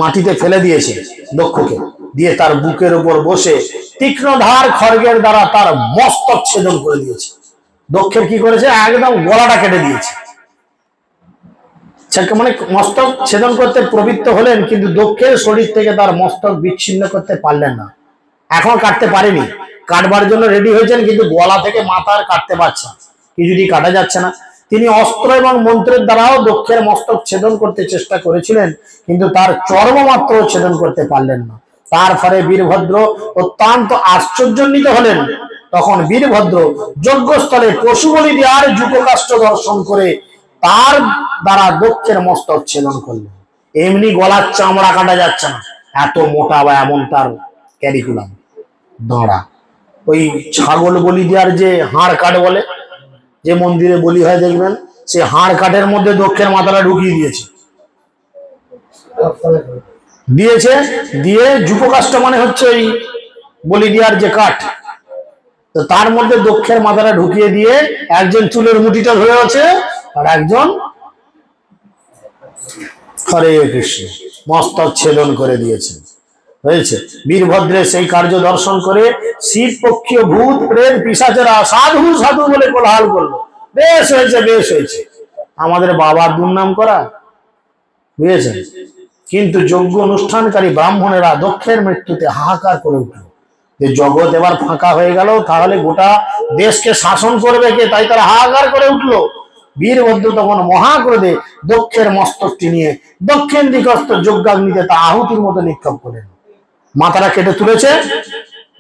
Speaker 1: মাটিতে ফেলে দিয়েছে দক্ষকে, দিয়ে তার বুকের উপর বসে তীক্ষ্ণ ধার খড়গের দ্বারা তার মস্তক ছেদন করে দিয়েছে। দক্ষের কি করেছে, একদম গলাটা কেটে দিয়েছে। মানে মস্তক ছেদন করতে প্রবৃত্ত হলেন, কিন্তু দক্ষের শরীর থেকে তার মস্তক বিচ্ছিন্ন করতে পারলেন না। এখন কাটতে পারেনি, কাটবার জন্য রেডি হয়েছেন, কিন্তু গলা থেকে মাথার কাটতে পারছেন, কিছুটি কাটা যাচ্ছে না। তিনি অস্ত্র এবং মন্ত্রের দ্বারাও দক্ষের মস্তক ছেদন করতে চেষ্টা করেছিলেন, কিন্তু তার চর্ম মাত্র ছেদন করতে পারলেন না। তার ফলে বীরভদ্র অত্যন্ত আশ্চর্যান্বিত হলেন। তখন বীরভদ্র যজ্ঞস্থলে পশু বলি দেওয়ার যুগকাষ্ঠ দর্শন করে তার দ্বারা দক্ষের মস্তক ছেদন করলেন। এমনি গলার চামড়া কাটা যাচ্ছে না, এত মোটা বা এমন তার ক্যারিকুলাম দাঁড়া। ওই ছাগল বলি দেওয়ার যে হাড় কাট বলে, যে মন্দিরে বলি হয় দেখবেন, সে হাড় কাঠের মধ্যে দক্ষের মাথাটা ঢুকিয়ে দিয়ে যুপকাষ্ঠ মানে হচ্ছে ওই বলি দেওয়ার যে কাঠ, তো তার মধ্যে দক্ষের মাথাটা ঢুকিয়ে দিয়ে একজন চুলের মুঠিটা ধরে আছে, আর একজন হরে কৃষ্ণ মস্তক ছেদন করে দিয়েছেন। হয়েছে বীরভদ্রের সেই কার্য দর্শন করে শিব পক্ষীয় ভূত প্রেত পিশাচেরা সাধু সাধু বলে কোলাহল করলো। বেশ হয়েছে, বেশ হয়েছে, আমাদের বাবার দুর্নাম করা, বুঝেছেন? কিন্তু যজ্ঞ অনুষ্ঠানকারী ব্রাহ্মণেরা দক্ষের মৃত্যুতে হাহাকার করে উঠল, যে জগৎ এবার ফাঁকা হয়ে গেল, তাহলে গোটা দেশকে শাসন করবে কে, তাই তারা হাহাকার করে উঠলো। বীরভদ্র তখন মহাক্রোধে দক্ষের মস্তকটি নিয়ে দক্ষিণ দিকস্থ যজ্ঞাগ্নিতে তা আহুতির মতো নিক্ষেপ করেন। মাথাটা কেটে তুলেছে,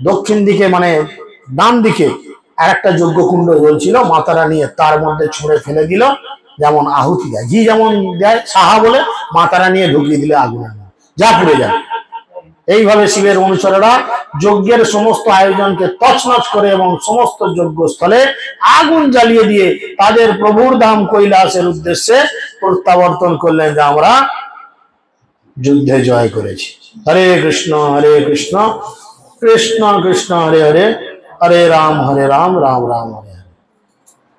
Speaker 1: দক্ষিণ দিকে মানে ডান দিকে আর একটা যজ্ঞকুণ্ড জ্বলছিল, মাথাটা নিয়ে তার মধ্যে ছুঁড়ে ফেলে দিল, যেমন আহুতি দেয়, ঘি যেমন দেয় সাহা বলে, মাথাটা নিয়ে ঢুকিয়ে দিলে আগুনে যা পুড়ে যায়। এইভাবে শিবের অনুচরেরা যজ্ঞের সমস্ত আয়োজনকে তছনছ করে এবং সমস্ত যজ্ঞস্থলে আগুন জ্বালিয়ে দিয়ে তাদের প্রভুর ধাম কৈলাসের উদ্দেশ্যে প্রত্যাবর্তন করলেন, যে আমরা যুদ্ধে জয় করেছি। হরে কৃষ্ণ কৃষ্ণ কৃষ্ণ হরে হরে, হরে রাম রাম রাম হরে হরে।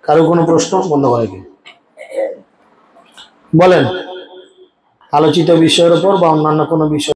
Speaker 1: কারো কোনো প্রশ্ন? বন্ধ করে কি বলেন? আলোচিত বিষয়ের উপর বা অন্যান্য কোনো বিষয়